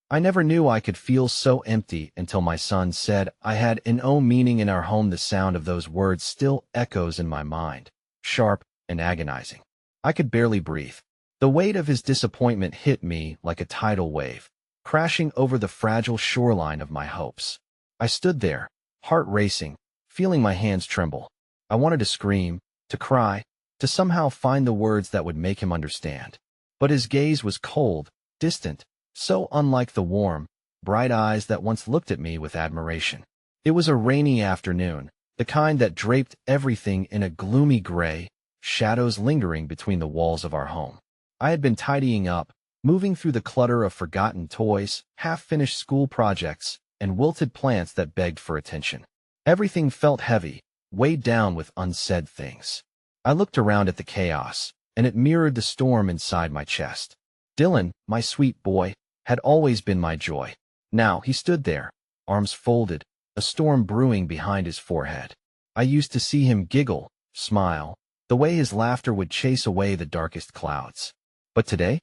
I never knew I could feel so empty until my son said I had no meaning in our home. The sound of those words still echoes in my mind, sharp and agonizing. I could barely breathe. The weight of his disappointment hit me like a tidal wave, crashing over the fragile shoreline of my hopes. I stood there, heart racing, feeling my hands tremble. I wanted to scream, to cry, to somehow find the words that would make him understand. But his gaze was cold, distant, so unlike the warm, bright eyes that once looked at me with admiration. It was a rainy afternoon, the kind that draped everything in a gloomy gray, shadows lingering between the walls of our home. I had been tidying up, moving through the clutter of forgotten toys, half-finished school projects, and wilted plants that begged for attention. Everything felt heavy, weighed down with unsaid things. I looked around at the chaos, and it mirrored the storm inside my chest. Dylan, my sweet boy, had always been my joy. Now he stood there, arms folded, a storm brewing behind his forehead. I used to see him giggle, smile, the way his laughter would chase away the darkest clouds. But today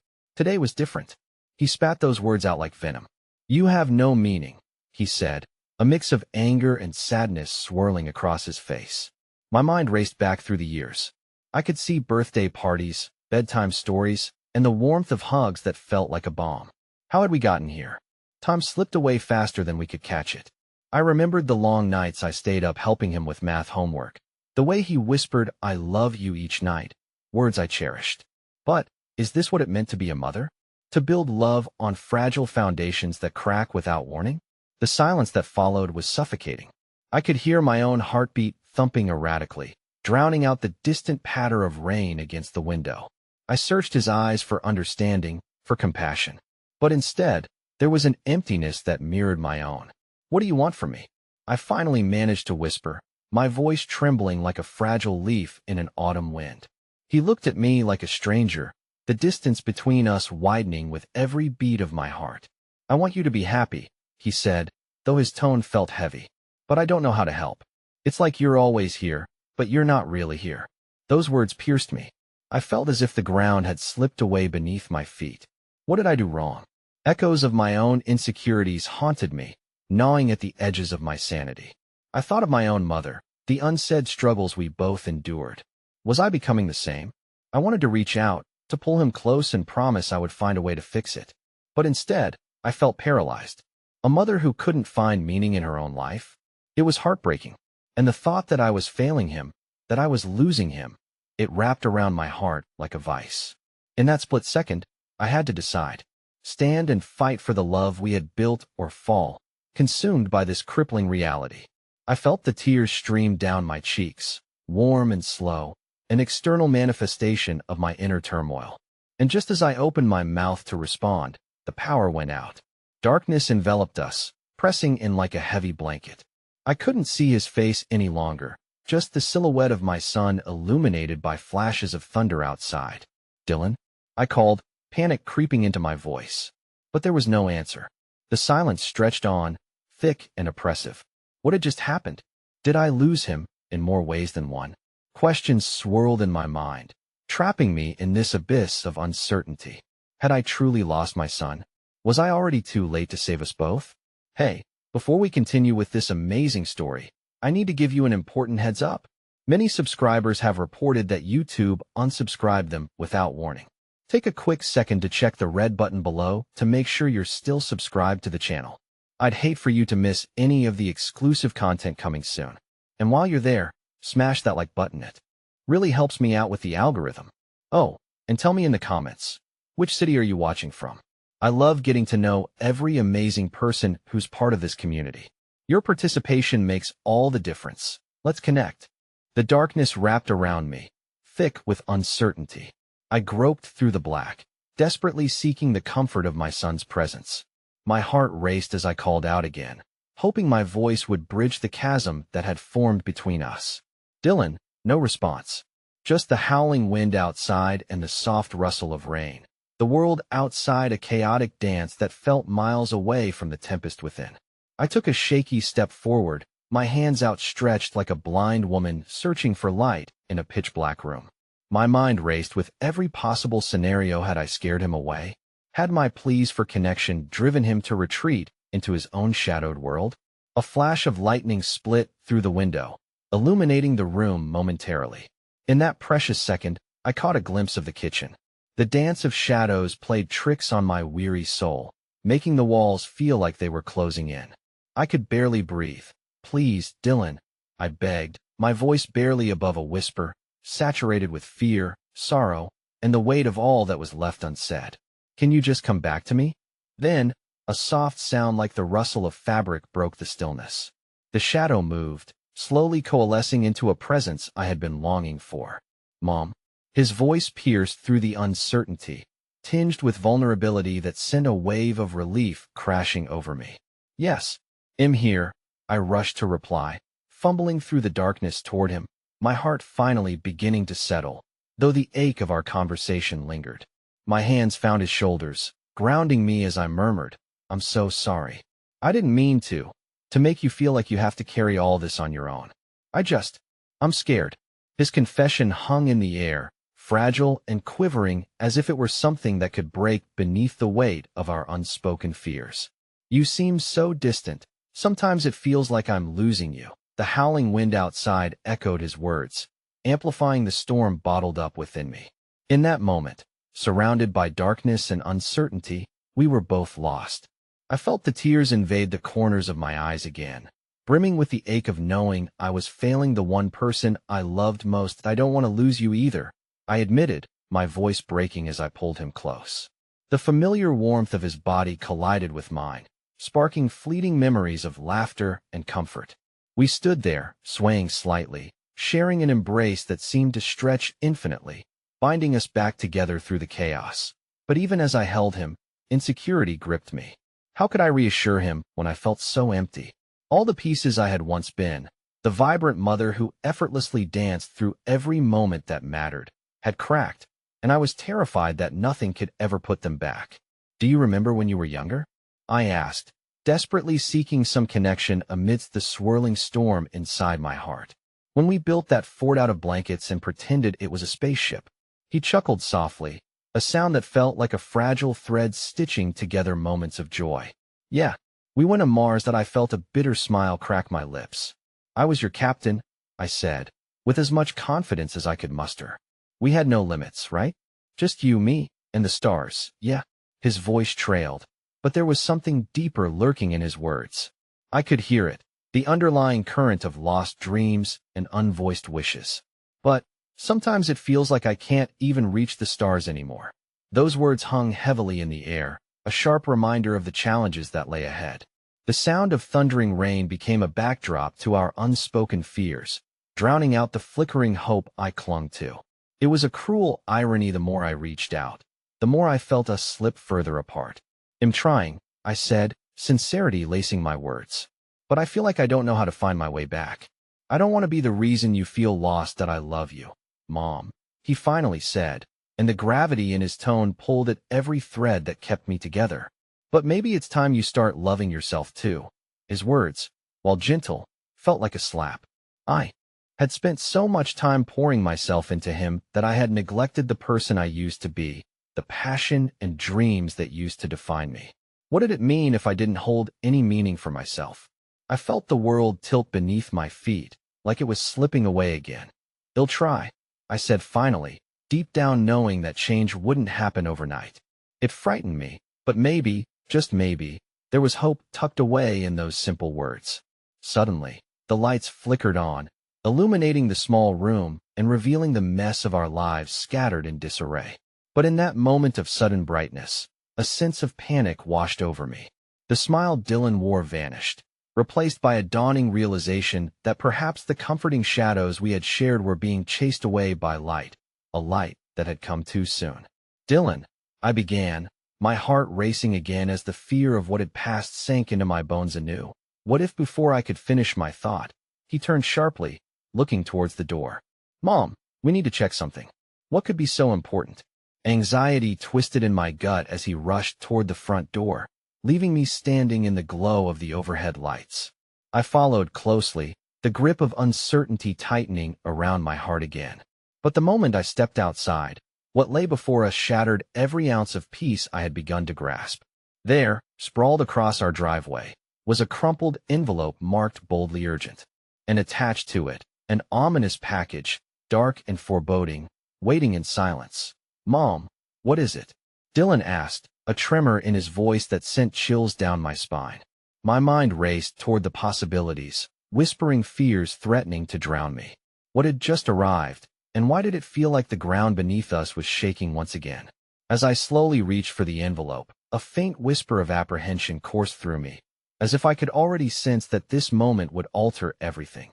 was different. He spat those words out like venom. "You have no meaning," he said, a mix of anger and sadness swirling across his face. My mind raced back through the years. I could see birthday parties, bedtime stories, and the warmth of hugs that felt like a balm. How had we gotten here? Time slipped away faster than we could catch it. I remembered the long nights I stayed up helping him with math homework, the way he whispered, "I love you" each night, words I cherished. But is this what it meant to be a mother? To build love on fragile foundations that crack without warning? The silence that followed was suffocating. I could hear my own heartbeat thumping erratically, drowning out the distant patter of rain against the window. I searched his eyes for understanding, for compassion. But instead, there was an emptiness that mirrored my own. "What do you want from me?" I finally managed to whisper, my voice trembling like a fragile leaf in an autumn wind. He looked at me like a stranger, the distance between us widening with every beat of my heart. "I want you to be happy," he said, though his tone felt heavy. "But I don't know how to help. It's like you're always here, but you're not really here." Those words pierced me. I felt as if the ground had slipped away beneath my feet. What did I do wrong? Echoes of my own insecurities haunted me, gnawing at the edges of my sanity. I thought of my own mother, the unsaid struggles we both endured. Was I becoming the same? I wanted to reach out, to pull him close and promise I would find a way to fix it. But instead, I felt paralyzed. A mother who couldn't find meaning in her own life? It was heartbreaking. And the thought that I was failing him, that I was losing him, it wrapped around my heart like a vice. In that split second, I had to decide. Stand and fight for the love we had built or fall, consumed by this crippling reality. I felt the tears stream down my cheeks, warm and slow, an external manifestation of my inner turmoil. And just as I opened my mouth to respond, the power went out. Darkness enveloped us, pressing in like a heavy blanket. I couldn't see his face any longer, just the silhouette of my son illuminated by flashes of thunder outside. "Dylan?" I called, panic creeping into my voice. But there was no answer. The silence stretched on, thick and oppressive. What had just happened? Did I lose him, in more ways than one? Questions swirled in my mind, trapping me in this abyss of uncertainty. Had I truly lost my son? Was I already too late to save us both? Hey, before we continue with this amazing story, I need to give you an important heads up. Many subscribers have reported that YouTube unsubscribed them without warning. Take a quick second to check the red button below to make sure you're still subscribed to the channel. I'd hate for you to miss any of the exclusive content coming soon. And while you're there, smash that like button. It really helps me out with the algorithm. Oh, and tell me in the comments, which city are you watching from? I love getting to know every amazing person who's part of this community. Your participation makes all the difference. Let's connect. The darkness wrapped around me, thick with uncertainty. I groped through the black, desperately seeking the comfort of my son's presence. My heart raced as I called out again, hoping my voice would bridge the chasm that had formed between us. "Dylan," no response. Just the howling wind outside and the soft rustle of rain. The world outside a chaotic dance that felt miles away from the tempest within. I took a shaky step forward, my hands outstretched like a blind woman searching for light in a pitch-black room. My mind raced with every possible scenario. Had I scared him away? Had my pleas for connection driven him to retreat into his own shadowed world? A flash of lightning split through the window, illuminating the room momentarily. In that precious second, I caught a glimpse of the kitchen. The dance of shadows played tricks on my weary soul, making the walls feel like they were closing in. I could barely breathe. "Please, Dylan," I begged, my voice barely above a whisper, saturated with fear, sorrow, and the weight of all that was left unsaid. "Can you just come back to me?" Then, a soft sound like the rustle of fabric broke the stillness. The shadow moved, slowly coalescing into a presence I had been longing for. "Mom." His voice pierced through the uncertainty, tinged with vulnerability that sent a wave of relief crashing over me. "Yes, I'm here," I rushed to reply, fumbling through the darkness toward him, my heart finally beginning to settle, though the ache of our conversation lingered. My hands found his shoulders, grounding me as I murmured, "I'm so sorry. I didn't mean to make you feel like you have to carry all this on your own. I'm scared." His confession hung in the air, fragile and quivering as if it were something that could break beneath the weight of our unspoken fears. "You seem so distant. Sometimes it feels like I'm losing you." The howling wind outside echoed his words, amplifying the storm bottled up within me. In that moment, surrounded by darkness and uncertainty, we were both lost. I felt the tears invade the corners of my eyes again, brimming with the ache of knowing I was failing the one person I loved most. "I don't want to lose you either," I admitted, my voice breaking as I pulled him close. The familiar warmth of his body collided with mine, sparking fleeting memories of laughter and comfort. We stood there, swaying slightly, sharing an embrace that seemed to stretch infinitely, binding us back together through the chaos. But even as I held him, insecurity gripped me. How could I reassure him when I felt so empty? All the pieces I had once been, the vibrant mother who effortlessly danced through every moment that mattered, had cracked, and I was terrified that nothing could ever put them back. "Do you remember when you were younger?" I asked, desperately seeking some connection amidst the swirling storm inside my heart. "When we built that fort out of blankets and pretended it was a spaceship." He chuckled softly, a sound that felt like a fragile thread stitching together moments of joy. "Yeah, we went to Mars." That I felt a bitter smile crack my lips. "I was your captain," I said, with as much confidence as I could muster. "We had no limits, right? Just you, me, and the stars." "Yeah." His voice trailed, but there was something deeper lurking in his words. I could hear it, the underlying current of lost dreams and unvoiced wishes. "But sometimes it feels like I can't even reach the stars anymore." Those words hung heavily in the air, a sharp reminder of the challenges that lay ahead. The sound of thundering rain became a backdrop to our unspoken fears, drowning out the flickering hope I clung to. It was a cruel irony. The more I reached out, the more I felt us slip further apart. "I'm trying," I said, sincerity lacing my words. "But I feel like I don't know how to find my way back. I don't want to be the reason you feel lost." "That I love you, Mom," he finally said, and the gravity in his tone pulled at every thread that kept me together. "But maybe it's time you start loving yourself too." His words, while gentle, felt like a slap. I had spent so much time pouring myself into him that I had neglected the person I used to be, the passion and dreams that used to define me. What did it mean if I didn't hold any meaning for myself? I felt the world tilt beneath my feet, like it was slipping away again. "I'll try," I said finally, deep down knowing that change wouldn't happen overnight. It frightened me, but maybe, just maybe, there was hope tucked away in those simple words. Suddenly, the lights flickered on, illuminating the small room and revealing the mess of our lives scattered in disarray. But in that moment of sudden brightness, a sense of panic washed over me. The smile Dylan wore vanished, replaced by a dawning realization that perhaps the comforting shadows we had shared were being chased away by light, a light that had come too soon. "Dylan," I began, my heart racing again as the fear of what had passed sank into my bones anew. What if before I could finish my thought, he turned sharply, looking towards the door. "Mom, we need to check something." What could be so important? Anxiety twisted in my gut as he rushed toward the front door, leaving me standing in the glow of the overhead lights. I followed closely, the grip of uncertainty tightening around my heart again. But the moment I stepped outside, What lay before us shattered every ounce of peace I had begun to grasp. There, sprawled across our driveway, was a crumpled envelope marked boldly urgent, and attached to it, an ominous package, dark and foreboding, waiting in silence. "Mom, what is it?" Dylan asked, a tremor in his voice that sent chills down my spine. My mind raced toward the possibilities, whispering fears threatening to drown me. What had just arrived, and why did it feel like the ground beneath us was shaking once again? As I slowly reached for the envelope, a faint whisper of apprehension coursed through me, as if I could already sense that this moment would alter everything.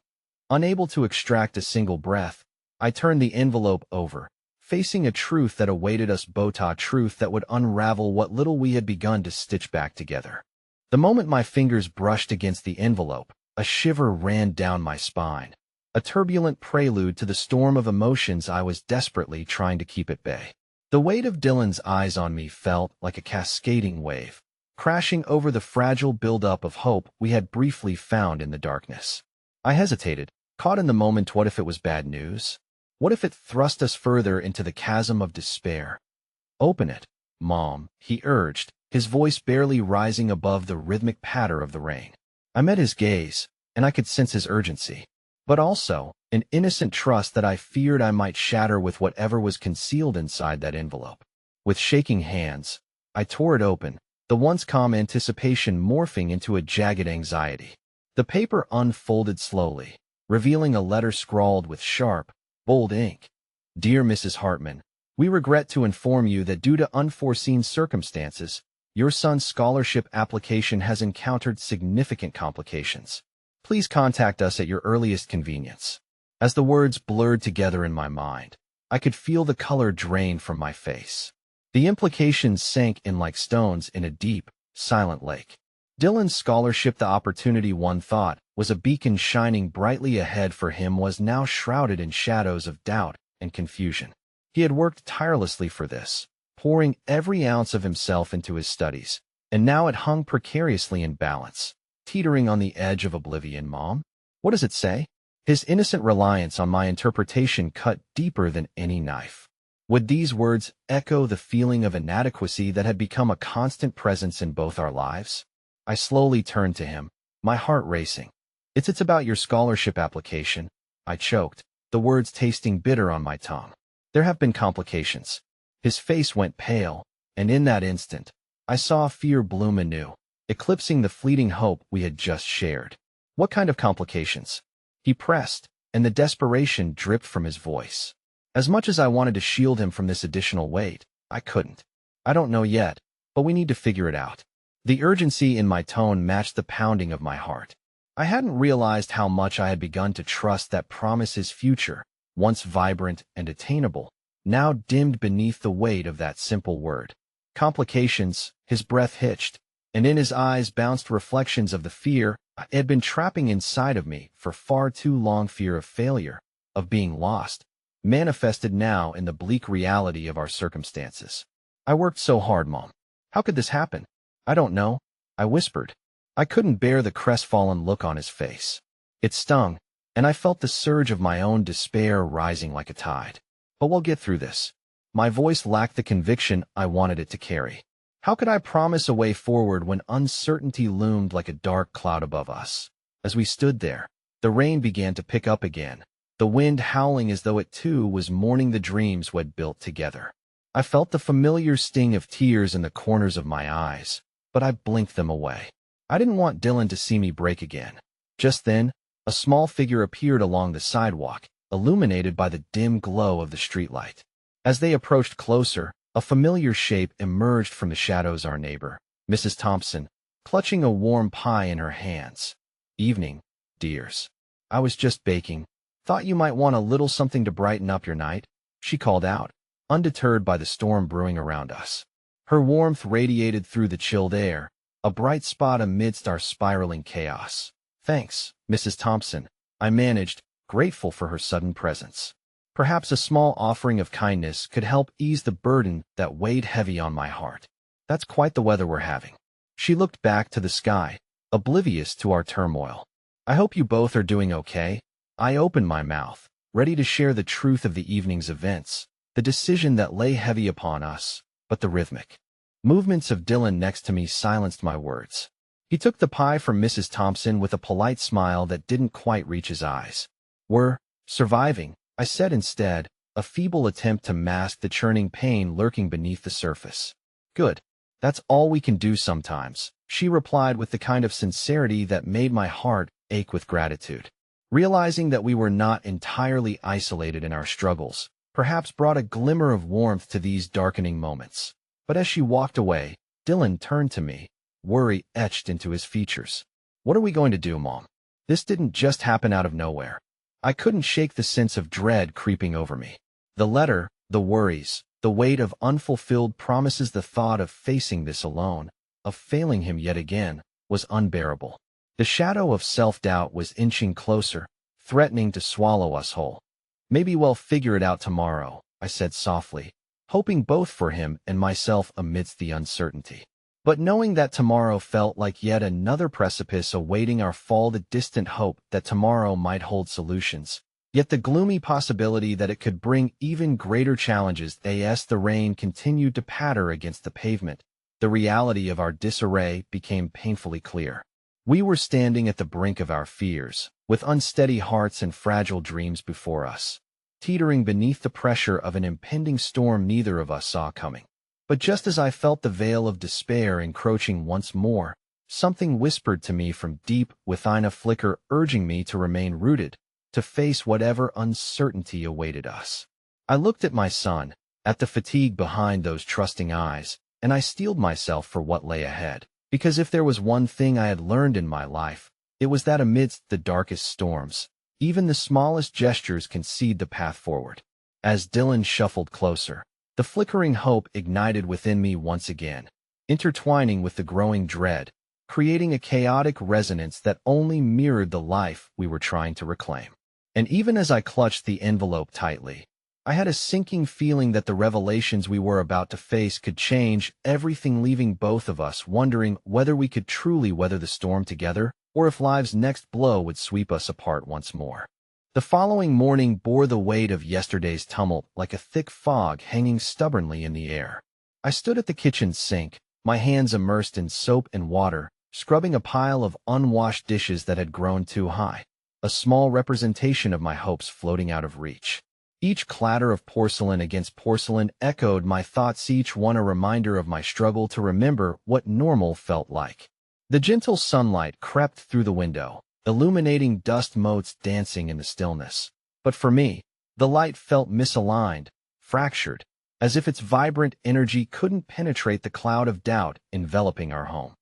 Unable to extract a single breath, I turned the envelope over, facing a truth that awaited us both, a truth that would unravel what little we had begun to stitch back together. The moment my fingers brushed against the envelope, a shiver ran down my spine, a turbulent prelude to the storm of emotions I was desperately trying to keep at bay. The weight of Dylan's eyes on me felt like a cascading wave, crashing over the fragile buildup of hope we had briefly found in the darkness. I hesitated, caught in the moment. What if it was bad news? What if it thrust us further into the chasm of despair? "Open it, Mom," he urged, his voice barely rising above the rhythmic patter of the rain. I met his gaze, and I could sense his urgency, but also an innocent trust that I feared I might shatter with whatever was concealed inside that envelope. With shaking hands, I tore it open, the once calm anticipation morphing into a jagged anxiety. The paper unfolded slowly, revealing a letter scrawled with sharp, bold ink. "Dear Mrs. Hartman, we regret to inform you that due to unforeseen circumstances, your son's scholarship application has encountered significant complications. Please contact us at your earliest convenience." As the words blurred together in my mind, I could feel the color drain from my face. The implications sank in like stones in a deep, silent lake. Dylan's scholarship, the opportunity one thought was a beacon shining brightly ahead for him, was now shrouded in shadows of doubt and confusion. He had worked tirelessly for this, pouring every ounce of himself into his studies, and now it hung precariously in balance, teetering on the edge of oblivion. "Mom, what does it say?" His innocent reliance on my interpretation cut deeper than any knife. Would these words echo the feeling of inadequacy that had become a constant presence in both our lives? I slowly turned to him, my heart racing. It's about your scholarship application," I choked, the words tasting bitter on my tongue. "There have been complications." His face went pale, and in that instant, I saw fear bloom anew, eclipsing the fleeting hope we had just shared. "What kind of complications?" he pressed, and the desperation dripped from his voice. As much as I wanted to shield him from this additional weight, I couldn't. "I don't know yet, but we need to figure it out." The urgency in my tone matched the pounding of my heart. I hadn't realized how much I had begun to trust that promise's future, once vibrant and attainable, now dimmed beneath the weight of that simple word. "Complications," his breath hitched, and in his eyes bounced reflections of the fear I had been trapping inside of me for far too long. Fear of failure, of being lost, manifested now in the bleak reality of our circumstances. "I worked so hard, Mom. How could this happen?" "I don't know," I whispered. I couldn't bear the crestfallen look on his face. It stung, and I felt the surge of my own despair rising like a tide. "But we'll get through this." My voice lacked the conviction I wanted it to carry. How could I promise a way forward when uncertainty loomed like a dark cloud above us? As we stood there, the rain began to pick up again, the wind howling as though it too was mourning the dreams we'd built together. I felt the familiar sting of tears in the corners of my eyes, but I blinked them away. I didn't want Dylan to see me break again. Just then, a small figure appeared along the sidewalk, illuminated by the dim glow of the streetlight. As they approached closer, a familiar shape emerged from the shadows. Our neighbor, Mrs. Thompson, clutching a warm pie in her hands. "Evening, dears. I was just baking. Thought you might want a little something to brighten up your night," she called out, undeterred by the storm brewing around us. Her warmth radiated through the chilled air, a bright spot amidst our spiraling chaos. "Thanks, Mrs. Thompson," I managed, grateful for her sudden presence. Perhaps a small offering of kindness could help ease the burden that weighed heavy on my heart. "That's quite the weather we're having." She looked back to the sky, oblivious to our turmoil. "I hope you both are doing okay." I opened my mouth, ready to share the truth of the evening's events, the decision that lay heavy upon us, but the rhythmic movements of Dylan next to me silenced my words. He took the pie from Mrs. Thompson with a polite smile that didn't quite reach his eyes. "We're surviving," I said instead, a feeble attempt to mask the churning pain lurking beneath the surface. "Good. That's all we can do sometimes," she replied with the kind of sincerity that made my heart ache with gratitude. Realizing that we were not entirely isolated in our struggles, perhaps brought a glimmer of warmth to these darkening moments. But as she walked away, Dylan turned to me, worry etched into his features. "What are we going to do, Mom? This didn't just happen out of nowhere." I couldn't shake the sense of dread creeping over me. The letter, the worries, the weight of unfulfilled promises, the thought of facing this alone, of failing him yet again, was unbearable. The shadow of self-doubt was inching closer, threatening to swallow us whole. "Maybe we'll figure it out tomorrow," I said softly, hoping both for him and myself amidst the uncertainty. But knowing that tomorrow felt like yet another precipice awaiting our fall, the distant hope that tomorrow might hold solutions, yet the gloomy possibility that it could bring even greater challenges. As the rain continued to patter against the pavement, the reality of our disarray became painfully clear. We were standing at the brink of our fears, with unsteady hearts and fragile dreams before us, teetering beneath the pressure of an impending storm neither of us saw coming. But just as I felt the veil of despair encroaching once more, something whispered to me from deep within, a flicker urging me to remain rooted, to face whatever uncertainty awaited us. I looked at my son, at the fatigue behind those trusting eyes, and I steeled myself for what lay ahead. Because if there was one thing I had learned in my life, it was that amidst the darkest storms, even the smallest gestures can seed the path forward. As Dylan shuffled closer, the flickering hope ignited within me once again, intertwining with the growing dread, creating a chaotic resonance that only mirrored the life we were trying to reclaim. And even as I clutched the envelope tightly, I had a sinking feeling that the revelations we were about to face could change everything, leaving both of us wondering whether we could truly weather the storm together, or if life's next blow would sweep us apart once more. The following morning bore the weight of yesterday's tumult like a thick fog hanging stubbornly in the air. I stood at the kitchen sink, my hands immersed in soap and water, scrubbing a pile of unwashed dishes that had grown too high, a small representation of my hopes floating out of reach. Each clatter of porcelain against porcelain echoed my thoughts, each one a reminder of my struggle to remember what normal felt like. The gentle sunlight crept through the window, illuminating dust motes dancing in the stillness. But for me, the light felt misaligned, fractured, as if its vibrant energy couldn't penetrate the cloud of doubt enveloping our home.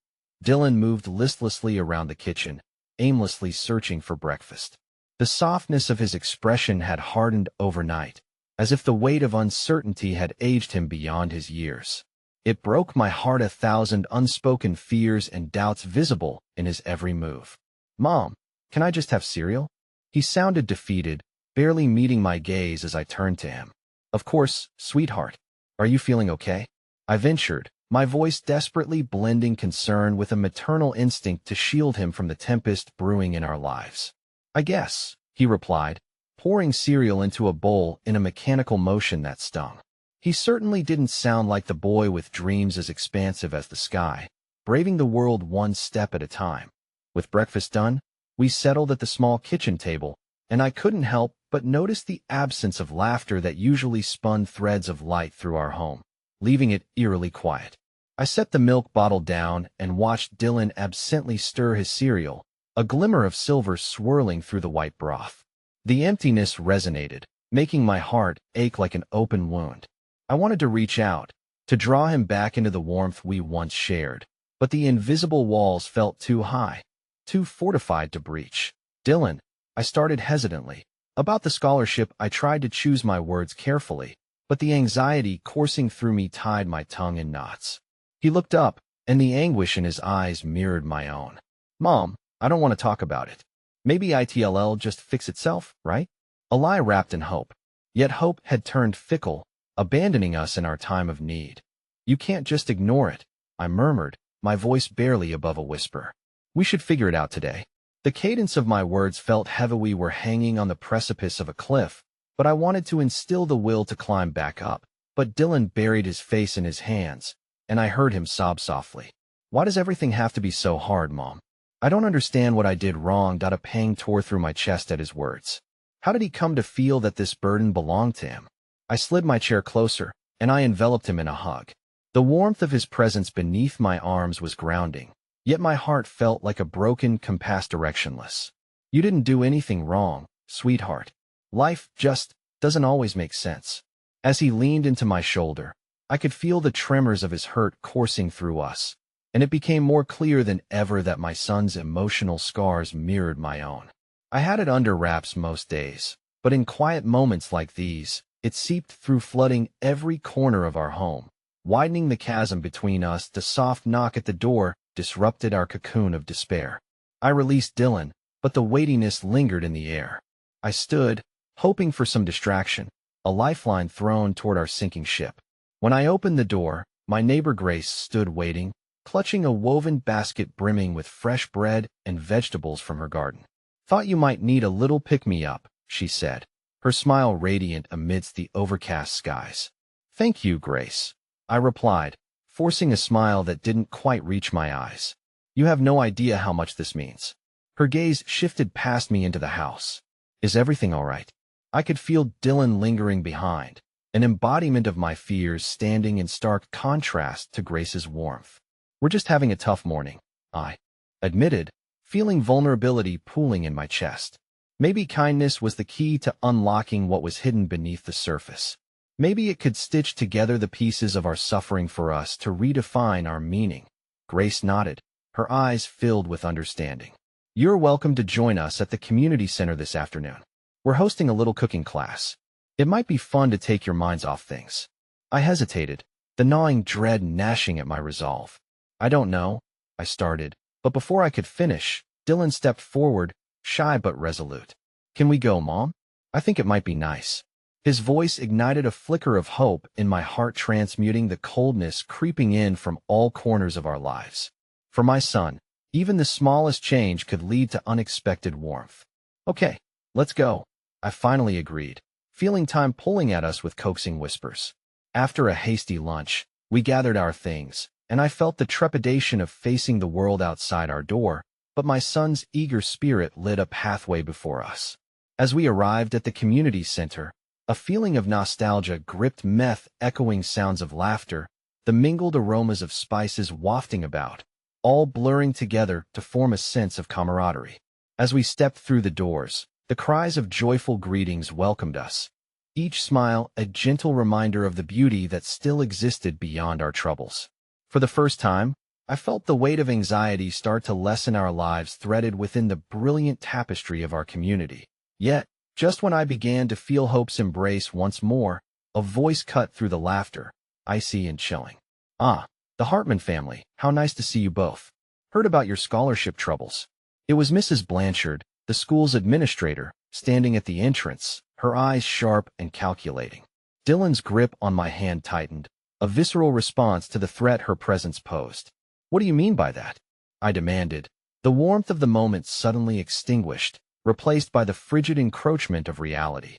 Dylan moved listlessly around the kitchen, aimlessly searching for breakfast. The softness of his expression had hardened overnight, as if the weight of uncertainty had aged him beyond his years. It broke my heart, 1,000 unspoken fears and doubts visible in his every move. "Mom, can I just have cereal?" He sounded defeated, barely meeting my gaze as I turned to him. "Of course, sweetheart. Are you feeling okay?" I ventured, my voice desperately blending concern with a maternal instinct to shield him from the tempest brewing in our lives. "I guess," he replied, pouring cereal into a bowl in a mechanical motion that stung. He certainly didn't sound like the boy with dreams as expansive as the sky, braving the world one step at a time. With breakfast done, we settled at the small kitchen table, and I couldn't help but notice the absence of laughter that usually spun threads of light through our home, leaving it eerily quiet. I set the milk bottle down and watched Dylan absently stir his cereal, a glimmer of silver swirling through the white broth. The emptiness resonated, making my heart ache like an open wound. I wanted to reach out, to draw him back into the warmth we once shared, but the invisible walls felt too high, too fortified to breach. "Dylan," I started hesitantly. About the scholarship, I tried to choose my words carefully, but the anxiety coursing through me tied my tongue in knots. He looked up, and the anguish in his eyes mirrored my own. "Mom, I don't want to talk about it. Maybe it'll just fix itself, right?" A lie wrapped in hope. Yet hope had turned fickle, abandoning us in our time of need. "You can't just ignore it," I murmured, my voice barely above a whisper. "We should figure it out today." The cadence of my words felt heavy. We were hanging on the precipice of a cliff, but I wanted to instill the will to climb back up. But Dylan buried his face in his hands, and I heard him sob softly. Why does everything have to be so hard, Mom? I don't understand what I did wrong. A pang tore through my chest at his words. How did he come to feel that this burden belonged to him? I slid my chair closer, and I enveloped him in a hug. The warmth of his presence beneath my arms was grounding, yet my heart felt like a broken compass directionless. You didn't do anything wrong, sweetheart. Life just doesn't always make sense. As he leaned into my shoulder, I could feel the tremors of his hurt coursing through us, and it became more clear than ever that my son's emotional scars mirrored my own. I had it under wraps most days, but in quiet moments like these, it seeped through, flooding every corner of our home, widening the chasm between us. The soft knock at the door disrupted our cocoon of despair. I released Dylan, but the weightiness lingered in the air. I stood, hoping for some distraction, a lifeline thrown toward our sinking ship. When I opened the door, my neighbor Grace stood waiting, clutching a woven basket brimming with fresh bread and vegetables from her garden. Thought you might need a little pick-me-up, she said, her smile radiant amidst the overcast skies. Thank you, Grace, I replied, forcing a smile that didn't quite reach my eyes. You have no idea how much this means. Her gaze shifted past me into the house. Is everything all right? I could feel Dylan lingering behind, an embodiment of my fears standing in stark contrast to Grace's warmth. We're just having a tough morning, I admitted, feeling vulnerability pooling in my chest. Maybe kindness was the key to unlocking what was hidden beneath the surface. Maybe it could stitch together the pieces of our suffering for us to redefine our meaning. Grace nodded, her eyes filled with understanding. You're welcome to join us at the community center this afternoon. We're hosting a little cooking class. It might be fun to take your minds off things. I hesitated, the gnawing dread gnashing at my resolve. I don't know, I started, but before I could finish, Dylan stepped forward, shy but resolute. Can we go, Mom? I think it might be nice. His voice ignited a flicker of hope in my heart, transmuting the coldness creeping in from all corners of our lives. For my son, even the smallest change could lead to unexpected warmth. Okay, let's go, I finally agreed, feeling time pulling at us with coaxing whispers. After a hasty lunch, we gathered our things, and I felt the trepidation of facing the world outside our door, but my son's eager spirit lit a pathway before us. As we arrived at the community center, a feeling of nostalgia gripped me, echoing sounds of laughter, the mingled aromas of spices wafting about, all blurring together to form a sense of camaraderie. As we stepped through the doors, the cries of joyful greetings welcomed us, each smile a gentle reminder of the beauty that still existed beyond our troubles. For the first time, I felt the weight of anxiety start to lessen, our lives threaded within the brilliant tapestry of our community. Yet, just when I began to feel hope's embrace once more, a voice cut through the laughter, icy and chilling. Ah, the Hartman family, how nice to see you both. Heard about your scholarship troubles. It was Mrs. Blanchard, the school's administrator, standing at the entrance, her eyes sharp and calculating. Dylan's grip on my hand tightened, a visceral response to the threat her presence posed. What do you mean by that? I demanded, the warmth of the moment suddenly extinguished, replaced by the frigid encroachment of reality.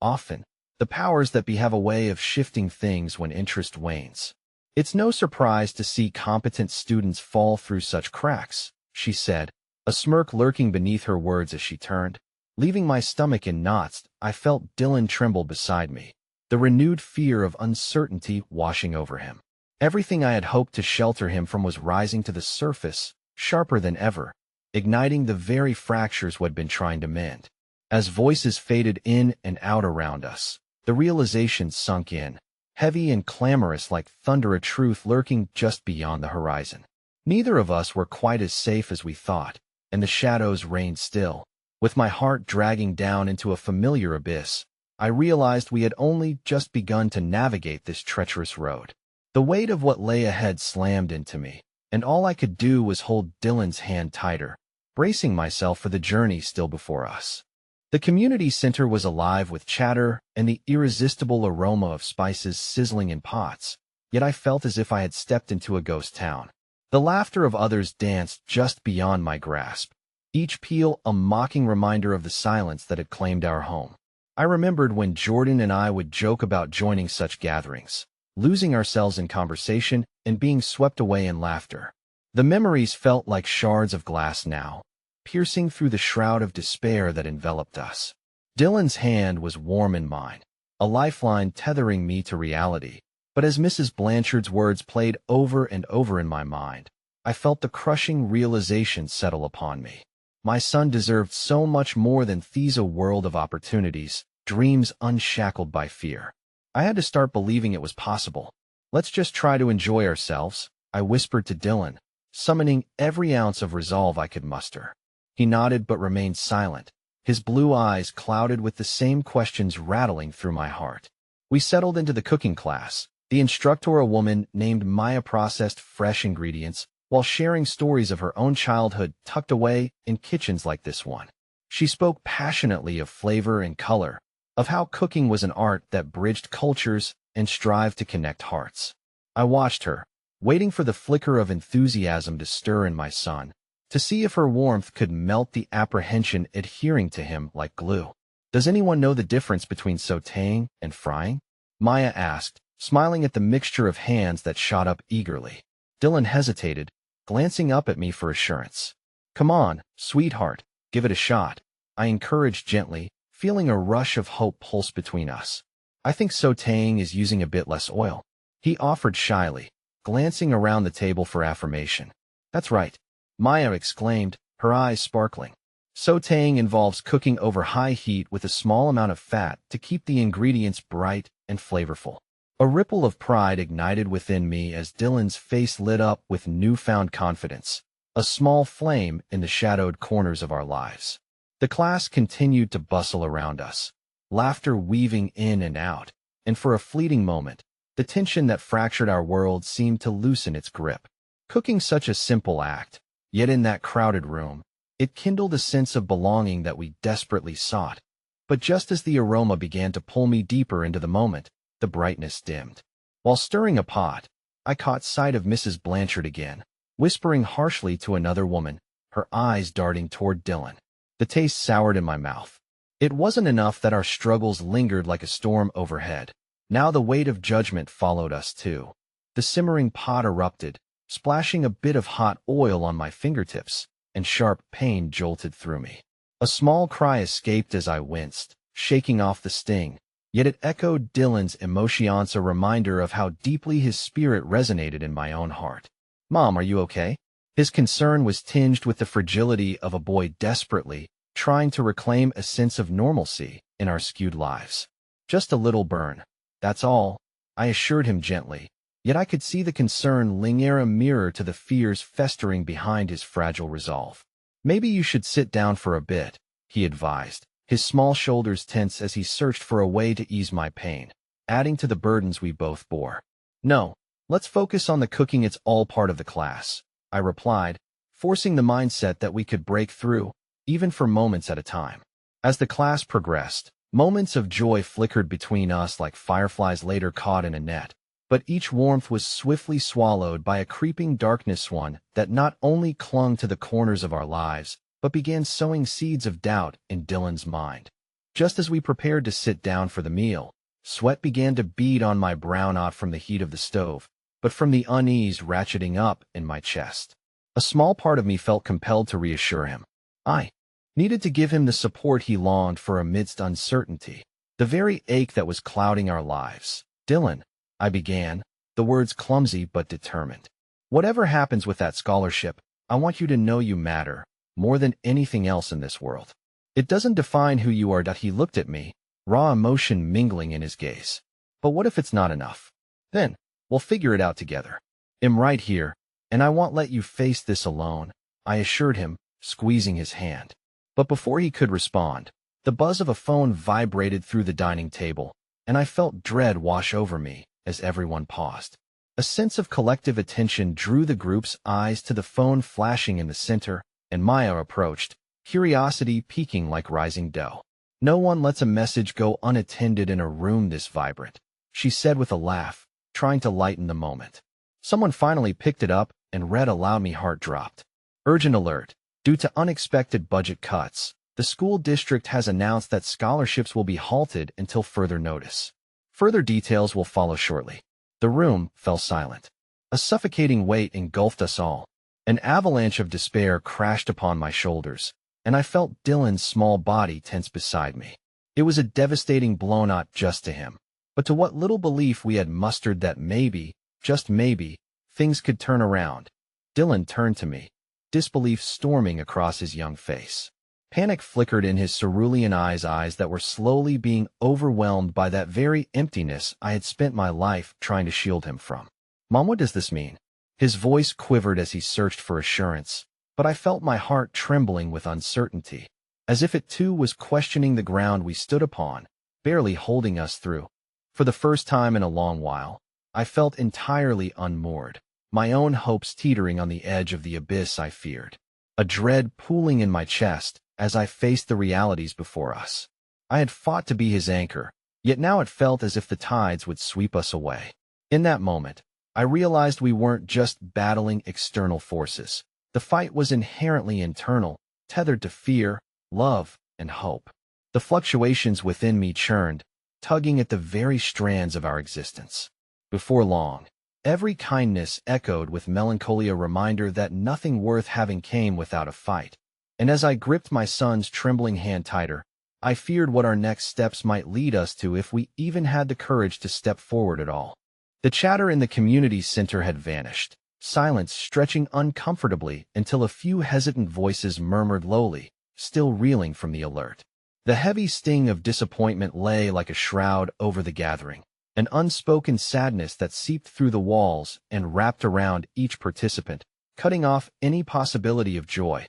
Often, the powers that be have a way of shifting things when interest wanes. It's no surprise to see competent students fall through such cracks, she said, a smirk lurking beneath her words as she turned. Leaving my stomach in knots, I felt Dylan tremble beside me, the renewed fear of uncertainty washing over him. Everything I had hoped to shelter him from was rising to the surface, sharper than ever, igniting the very fractures we'd been trying to mend. As voices faded in and out around us, the realization sunk in, heavy and clamorous like thunder, a truth lurking just beyond the horizon. Neither of us were quite as safe as we thought, and the shadows reigned still. With my heart dragging down into a familiar abyss, I realized we had only just begun to navigate this treacherous road. The weight of what lay ahead slammed into me, and all I could do was hold Dylan's hand tighter, bracing myself for the journey still before us. The community center was alive with chatter and the irresistible aroma of spices sizzling in pots, yet I felt as if I had stepped into a ghost town. The laughter of others danced just beyond my grasp, each peal a mocking reminder of the silence that had claimed our home. I remembered when Jordan and I would joke about joining such gatherings, losing ourselves in conversation and being swept away in laughter. The memories felt like shards of glass now, piercing through the shroud of despair that enveloped us. Dylan's hand was warm in mine, a lifeline tethering me to reality. But as Mrs. Blanchard's words played over and over in my mind, I felt the crushing realization settle upon me. My son deserved so much more than these a world of opportunities, dreams unshackled by fear. I had to start believing it was possible. Let's just try to enjoy ourselves, I whispered to Dylan, summoning every ounce of resolve I could muster. He nodded but remained silent, his blue eyes clouded with the same questions rattling through my heart. We settled into the cooking class. The instructor, a woman named Maya, processed fresh ingredients while sharing stories of her own childhood tucked away in kitchens like this one. She spoke passionately of flavor and color, of how cooking was an art that bridged cultures and strived to connect hearts. I watched her, waiting for the flicker of enthusiasm to stir in my son, to see if her warmth could melt the apprehension adhering to him like glue. Does anyone know the difference between sautéing and frying? Maya asked, smiling at the mixture of hands that shot up eagerly. Dylan hesitated, glancing up at me for assurance. Come on, sweetheart, give it a shot, I encouraged gently, feeling a rush of hope pulse between us. I think sautéing is using a bit less oil, he offered shyly, glancing around the table for affirmation. That's right, Maya exclaimed, her eyes sparkling. Sautéing involves cooking over high heat with a small amount of fat to keep the ingredients bright and flavorful. A ripple of pride ignited within me as Dylan's face lit up with newfound confidence, a small flame in the shadowed corners of our lives. The class continued to bustle around us, laughter weaving in and out, and for a fleeting moment, the tension that fractured our world seemed to loosen its grip. Cooking such a simple act, yet in that crowded room, it kindled a sense of belonging that we desperately sought. But just as the aroma began to pull me deeper into the moment, the brightness dimmed. While stirring a pot, I caught sight of Mrs. Blanchard again, whispering harshly to another woman, her eyes darting toward Dylan. The taste soured in my mouth. It wasn't enough that our struggles lingered like a storm overhead. Now the weight of judgment followed us too. The simmering pot erupted, splashing a bit of hot oil on my fingertips, and sharp pain jolted through me. A small cry escaped as I winced, shaking off the sting. Yet it echoed Dylan's emotions, a reminder of how deeply his spirit resonated in my own heart. Mom, are you okay? His concern was tinged with the fragility of a boy desperately trying to reclaim a sense of normalcy in our skewed lives. Just a little burn, that's all, I assured him gently, yet I could see the concern linger a mirror to the fears festering behind his fragile resolve. Maybe you should sit down for a bit, he advised, his small shoulders tense as he searched for a way to ease my pain, adding to the burdens we both bore. No, let's focus on the cooking, it's all part of the class, I replied, forcing the mindset that we could break through, even for moments at a time. As the class progressed, moments of joy flickered between us like fireflies later caught in a net, but each warmth was swiftly swallowed by a creeping darkness, one that not only clung to the corners of our lives, but began sowing seeds of doubt in Dylan's mind. Just as we prepared to sit down for the meal, sweat began to bead on my brow, not from the heat of the stove, but from the unease ratcheting up in my chest. A small part of me felt compelled to reassure him. I needed to give him the support he longed for amidst uncertainty, the very ache that was clouding our lives. Dylan, I began, the words clumsy but determined. Whatever happens with that scholarship, I want you to know you matter, more than anything else in this world. It doesn't define who you are. He looked at me, raw emotion mingling in his gaze. But what if it's not enough? Then, we'll figure it out together. I'm right here, and I won't let you face this alone, I assured him, squeezing his hand. But before he could respond, the buzz of a phone vibrated through the dining table, and I felt dread wash over me as everyone paused. A sense of collective attention drew the group's eyes to the phone flashing in the center, and Maya approached, curiosity peaking like rising dough. No one lets a message go unattended in a room this vibrant, she said with a laugh, trying to lighten the moment. Someone finally picked it up and read aloud. My heart dropped. Urgent alert. Due to unexpected budget cuts, The school district has announced that scholarships will be halted until further notice. Further details will follow shortly. The room fell silent. A suffocating weight engulfed us all. An avalanche of despair crashed upon my shoulders, and I felt Dylan's small body tense beside me. It was a devastating blow not just to him, but to what little belief we had mustered that maybe, just maybe, things could turn around. Dylan turned to me, disbelief storming across his young face. Panic flickered in his cerulean eyes that were slowly being overwhelmed by that very emptiness I had spent my life trying to shield him from. "Mom, what does this mean?" His voice quivered as he searched for assurance, but I felt my heart trembling with uncertainty, as if it too was questioning the ground we stood upon, barely holding us through. For the first time in a long while, I felt entirely unmoored, my own hopes teetering on the edge of the abyss I feared. A dread pooling in my chest as I faced the realities before us. I had fought to be his anchor, yet now it felt as if the tides would sweep us away. In that moment, I realized we weren't just battling external forces. The fight was inherently internal, tethered to fear, love, and hope. The fluctuations within me churned, tugging at the very strands of our existence. Before long, every kindness echoed with melancholy, a reminder that nothing worth having came without a fight. And as I gripped my son's trembling hand tighter, I feared what our next steps might lead us to if we even had the courage to step forward at all. The chatter in the community center had vanished, silence stretching uncomfortably until a few hesitant voices murmured lowly, still reeling from the alert. The heavy sting of disappointment lay like a shroud over the gathering, an unspoken sadness that seeped through the walls and wrapped around each participant, cutting off any possibility of joy.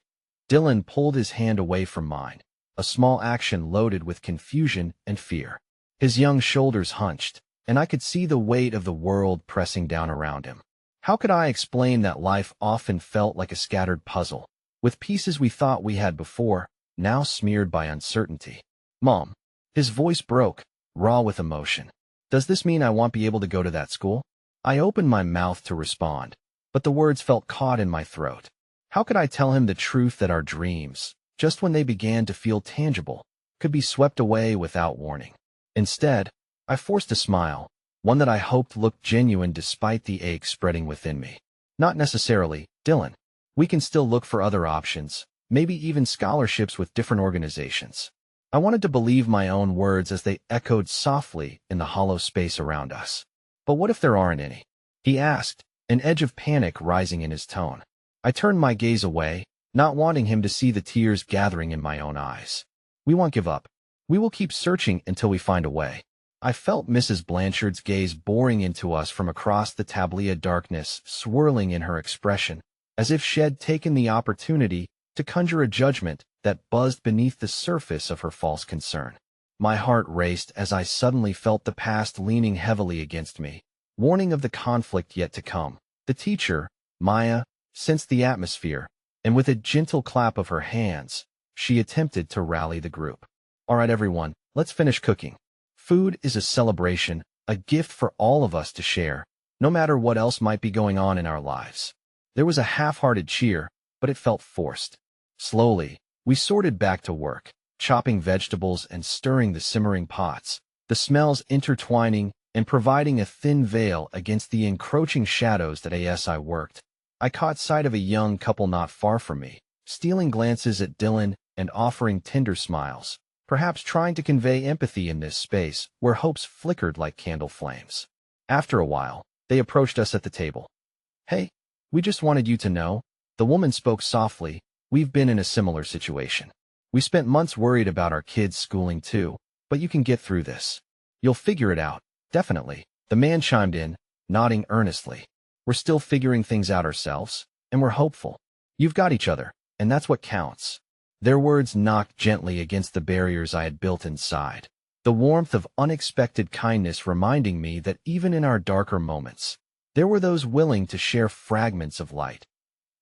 Dylan pulled his hand away from mine, a small action loaded with confusion and fear. His young shoulders hunched, and I could see the weight of the world pressing down around him. How could I explain that life often felt like a scattered puzzle, with pieces we thought we had before, now smeared by uncertainty? "Mom," his voice broke, raw with emotion. "Does this mean I won't be able to go to that school?" I opened my mouth to respond, but the words felt caught in my throat. How could I tell him the truth that our dreams, just when they began to feel tangible, could be swept away without warning? Instead, I forced a smile, one that I hoped looked genuine despite the ache spreading within me. "Not necessarily, Dylan. We can still look for other options, maybe even scholarships with different organizations." I wanted to believe my own words as they echoed softly in the hollow space around us. "But what if there aren't any?" he asked, an edge of panic rising in his tone. I turned my gaze away, not wanting him to see the tears gathering in my own eyes. "We won't give up. We will keep searching until we find a way." I felt Mrs. Blanchard's gaze boring into us from across the tablia, darkness swirling in her expression, as if she had taken the opportunity to conjure a judgment that buzzed beneath the surface of her false concern. My heart raced as I suddenly felt the past leaning heavily against me, warning of the conflict yet to come. The teacher, Maya, sensed the atmosphere, and with a gentle clap of her hands, she attempted to rally the group. "All right, everyone, let's finish cooking. Food is a celebration, a gift for all of us to share, no matter what else might be going on in our lives." There was a half-hearted cheer, but it felt forced. Slowly, we sorted back to work, chopping vegetables and stirring the simmering pots, the smells intertwining and providing a thin veil against the encroaching shadows that as I worked. I caught sight of a young couple not far from me, stealing glances at Dylan and offering tender smiles, perhaps trying to convey empathy in this space where hopes flickered like candle flames. After a while, they approached us at the table. "Hey, we just wanted you to know," the woman spoke softly, "we've been in a similar situation. We spent months worried about our kids' schooling too, but you can get through this. You'll figure it out, definitely," the man chimed in, nodding earnestly. "We're still figuring things out ourselves, and we're hopeful. You've got each other, and that's what counts." Their words knocked gently against the barriers I had built inside, the warmth of unexpected kindness reminding me that even in our darker moments, there were those willing to share fragments of light.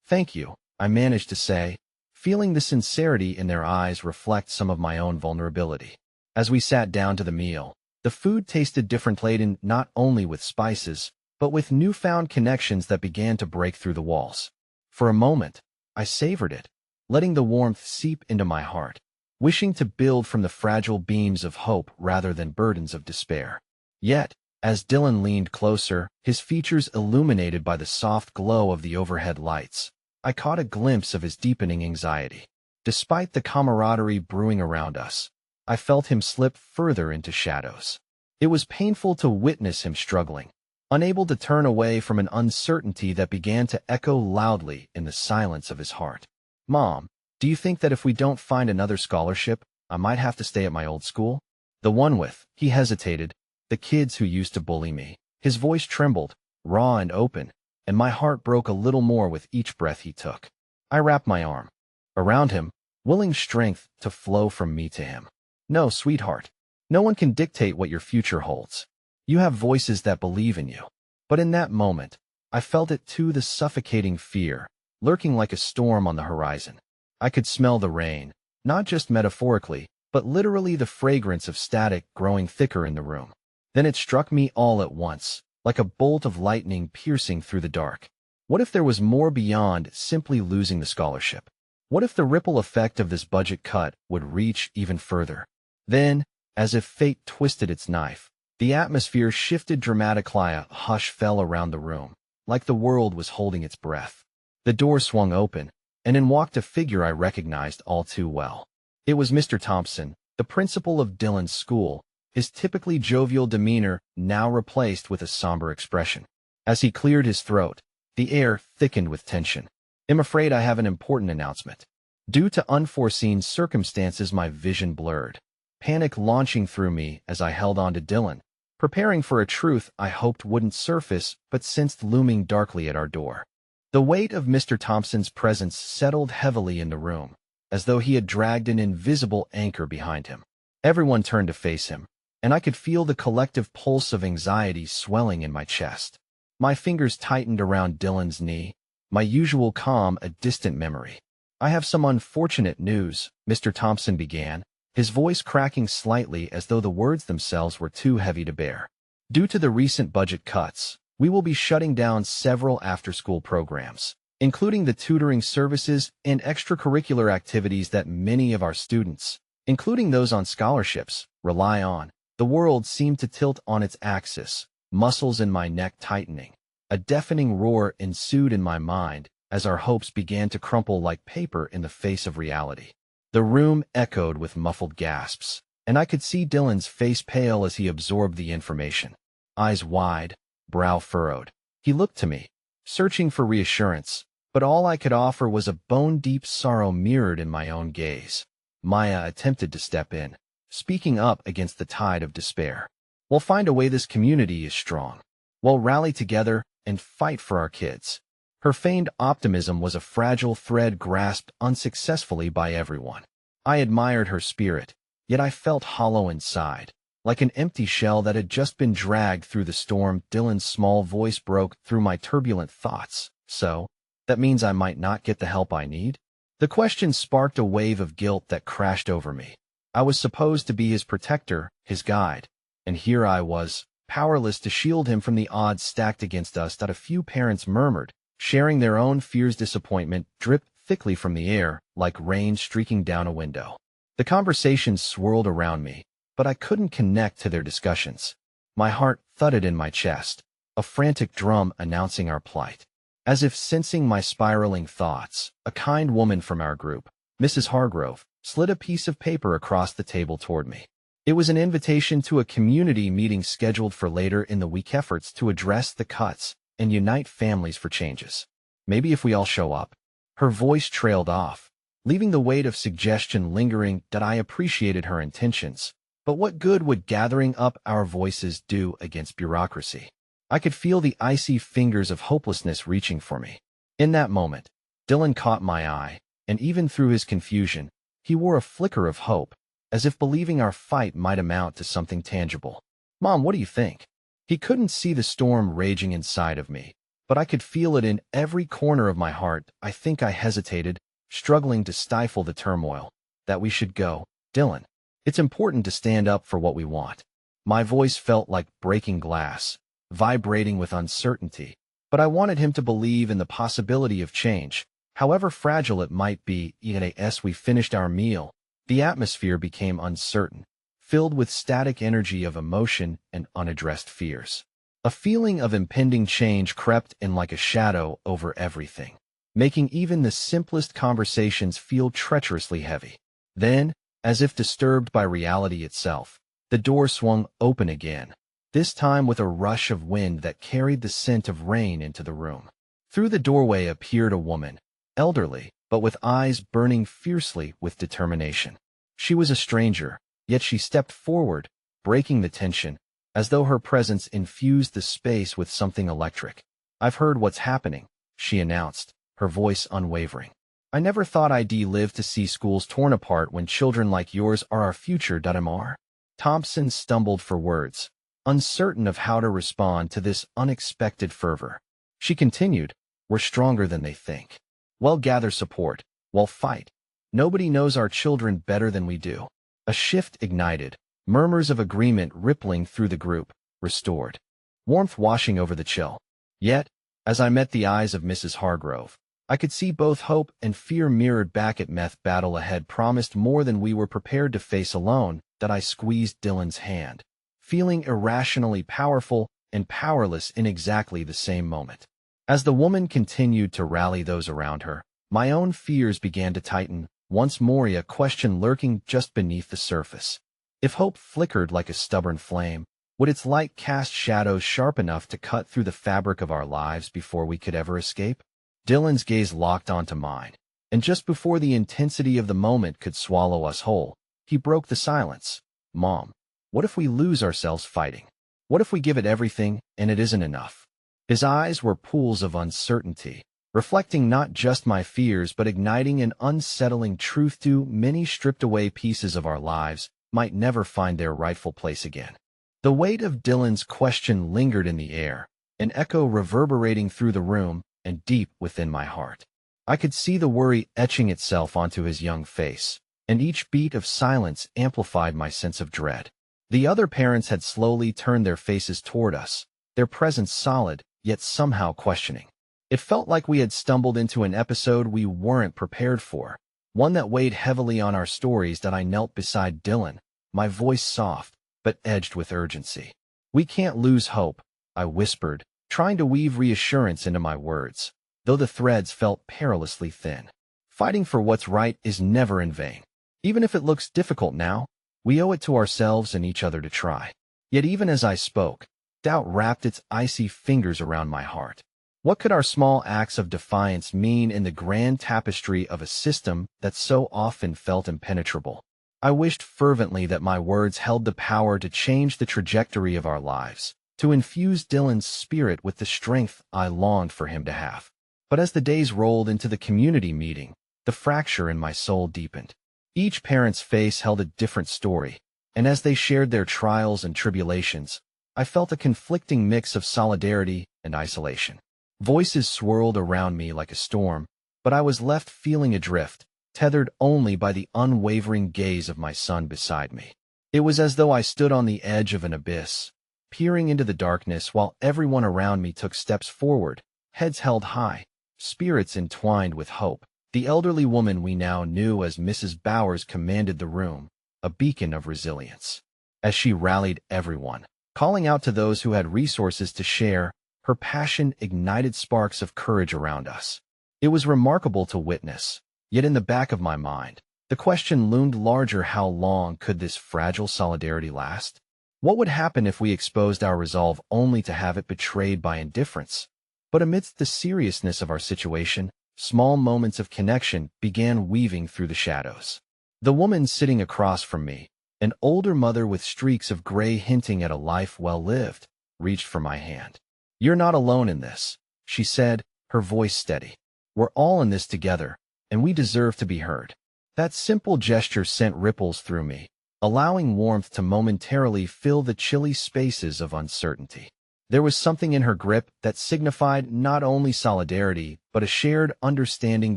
"Thank you," I managed to say, feeling the sincerity in their eyes reflect some of my own vulnerability. As we sat down to the meal, the food tasted different, laden not only with spices, but with newfound connections that began to break through the walls. For a moment, I savored it, letting the warmth seep into my heart, wishing to build from the fragile beams of hope rather than burdens of despair. Yet, as Dylan leaned closer, his features illuminated by the soft glow of the overhead lights, I caught a glimpse of his deepening anxiety. Despite the camaraderie brewing around us, I felt him slip further into shadows. It was painful to witness him struggling, unable to turn away from an uncertainty that began to echo loudly in the silence of his heart. "Mom, do you think that if we don't find another scholarship, I might have to stay at my old school? The one with," he hesitated, "the kids who used to bully me." His voice trembled, raw and open, and my heart broke a little more with each breath he took. I wrapped my arm around him, willing strength to flow from me to him. "No, sweetheart. No one can dictate what your future holds. You have voices that believe in you." But in that moment, I felt it too, the suffocating fear, lurking like a storm on the horizon. I could smell the rain, not just metaphorically, but literally, the fragrance of static growing thicker in the room. Then it struck me all at once, like a bolt of lightning piercing through the dark. What if there was more beyond simply losing the scholarship? What if the ripple effect of this budget cut would reach even further? Then, as if fate twisted its knife, the atmosphere shifted dramatically. A hush fell around the room, like the world was holding its breath. The door swung open, and in walked a figure I recognized all too well. It was Mr. Thompson, the principal of Dylan's school, his typically jovial demeanor now replaced with a somber expression. As he cleared his throat, the air thickened with tension. "I'm afraid I have an important announcement." Due to unforeseen circumstances, my vision blurred, panic launching through me as I held on to Dylan, preparing for a truth I hoped wouldn't surface but sensed looming darkly at our door. The weight of Mr. Thompson's presence settled heavily in the room, as though he had dragged an invisible anchor behind him. Everyone turned to face him, and I could feel the collective pulse of anxiety swelling in my chest. My fingers tightened around Dylan's knee, my usual calm a distant memory. "I have some unfortunate news," Mr. Thompson began, his voice cracking slightly as though the words themselves were too heavy to bear. "Due to the recent budget cuts, we will be shutting down several after-school programs, including the tutoring services and extracurricular activities that many of our students, including those on scholarships, rely on." The world seemed to tilt on its axis, muscles in my neck tightening. A deafening roar ensued in my mind as our hopes began to crumple like paper in the face of reality. The room echoed with muffled gasps, and I could see Dylan's face pale as he absorbed the information. Eyes wide, brow furrowed, he looked to me, searching for reassurance, but all I could offer was a bone-deep sorrow mirrored in my own gaze. Maya attempted to step in, speaking up against the tide of despair. "We'll find a way. This community is strong. We'll rally together and fight for our kids." Her feigned optimism was a fragile thread grasped unsuccessfully by everyone. I admired her spirit, yet I felt hollow inside, like an empty shell that had just been dragged through the storm. Dylan's small voice broke through my turbulent thoughts. "So, that means I might not get the help I need?" The question sparked a wave of guilt that crashed over me. I was supposed to be his protector, his guide, and here I was, powerless to shield him from the odds stacked against us. That a few parents murmured, sharing their own fears. Disappointment dripped thickly from the air, like rain streaking down a window. The conversations swirled around me, but I couldn't connect to their discussions. My heart thudded in my chest, a frantic drum announcing our plight. As if sensing my spiraling thoughts, a kind woman from our group, Mrs. Hargrove, slid a piece of paper across the table toward me. It was an invitation to a community meeting scheduled for later in the week, efforts to address the cuts and unite families for changes. "Maybe if we all show up." Her voice trailed off, leaving the weight of suggestion lingering. That I appreciated her intentions, but what good would gathering up our voices do against bureaucracy? I could feel the icy fingers of hopelessness reaching for me. In that moment, Dylan caught my eye, and even through his confusion, he wore a flicker of hope, as if believing our fight might amount to something tangible. "Mom, what do you think?" He couldn't see the storm raging inside of me, but I could feel it in every corner of my heart. I think I hesitated, struggling to stifle the turmoil. "That we should go, Dylan. It's important to stand up for what we want." My voice felt like breaking glass, vibrating with uncertainty, but I wanted him to believe in the possibility of change, however fragile it might be. As we finished our meal, The atmosphere became uncertain, filled with static energy of emotion and unaddressed fears. A feeling of impending change crept in like a shadow over everything, making even the simplest conversations feel treacherously heavy. Then, as if disturbed by reality itself, the door swung open again, this time with a rush of wind that carried the scent of rain into the room. Through the doorway appeared a woman, elderly, but with eyes burning fiercely with determination. She was a stranger, yet she stepped forward, breaking the tension, as though her presence infused the space with something electric. "I've heard what's happening," she announced, her voice unwavering. "I never thought I'd live to see schools torn apart when children like yours are our future. Mr. Thompson stumbled for words, uncertain of how to respond to this unexpected fervor. She continued, "We're stronger than they think. We'll gather support. We'll fight. Nobody knows our children better than we do." A shift ignited, murmurs of agreement rippling through the group, restored, warmth washing over the chill. Yet, as I met the eyes of Mrs. Hargrove, I could see both hope and fear mirrored back at meth battle ahead promised more than we were prepared to face alone. That I squeezed Dylan's hand, feeling irrationally powerful and powerless in exactly the same moment. As the woman continued to rally those around her, my own fears began to tighten, once more a question lurking just beneath the surface. If hope flickered like a stubborn flame, would its light cast shadows sharp enough to cut through the fabric of our lives before we could ever escape? Dylan's gaze locked onto mine, and just before the intensity of the moment could swallow us whole, he broke the silence. "Mom, what if we lose ourselves fighting? What if we give it everything and it isn't enough?" His eyes were pools of uncertainty, reflecting not just my fears but igniting an unsettling truth: too many stripped away pieces of our lives might never find their rightful place again. The weight of Dylan's question lingered in the air, an echo reverberating through the room and deep within my heart. I could see the worry etching itself onto his young face, and each beat of silence amplified my sense of dread. The other parents had slowly turned their faces toward us, their presence solid, yet somehow questioning. It felt like we had stumbled into an episode we weren't prepared for, one that weighed heavily on our stories. That I knelt beside Dylan, my voice soft, but edged with urgency. "We can't lose hope," I whispered, trying to weave reassurance into my words, though the threads felt perilously thin. "Fighting for what's right is never in vain. Even if it looks difficult now, we owe it to ourselves and each other to try." Yet even as I spoke, doubt wrapped its icy fingers around my heart. What could our small acts of defiance mean in the grand tapestry of a system that so often felt impenetrable? I wished fervently that my words held the power to change the trajectory of our lives, to infuse Dylan's spirit with the strength I longed for him to have. But as the days rolled into the community meeting, the fracture in my soul deepened. Each parent's face held a different story, and as they shared their trials and tribulations, I felt a conflicting mix of solidarity and isolation. Voices swirled around me like a storm, but I was left feeling adrift, tethered only by the unwavering gaze of my son beside me. It was as though I stood on the edge of an abyss, peering into the darkness while everyone around me took steps forward, heads held high, spirits entwined with hope. The elderly woman we now knew as Mrs. Bowers commanded the room, a beacon of resilience. As she rallied everyone, calling out to those who had resources to share, her passion ignited sparks of courage around us. It was remarkable to witness, yet in the back of my mind, the question loomed larger: how long could this fragile solidarity last? What would happen if we exposed our resolve only to have it betrayed by indifference? But amidst the seriousness of our situation, small moments of connection began weaving through the shadows. The woman sitting across from me, an older mother with streaks of gray hinting at a life well lived, reached for my hand. "You're not alone in this," she said, her voice steady. "We're all in this together, and we deserve to be heard." That simple gesture sent ripples through me, allowing warmth to momentarily fill the chilly spaces of uncertainty. There was something in her grip that signified not only solidarity, but a shared understanding,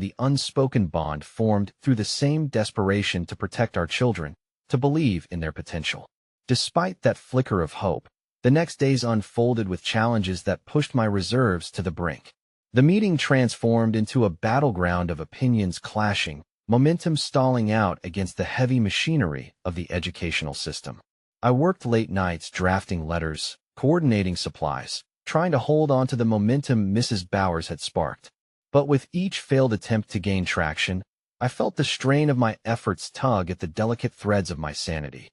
the unspoken bond formed through the same desperation to protect our children, to believe in their potential. Despite that flicker of hope, the next days unfolded with challenges that pushed my reserves to the brink. The meeting transformed into a battleground of opinions clashing, momentum stalling out against the heavy machinery of the educational system. I worked late nights drafting letters, coordinating supplies, trying to hold on to the momentum Mrs. Bowers had sparked. But with each failed attempt to gain traction, I felt the strain of my efforts tug at the delicate threads of my sanity.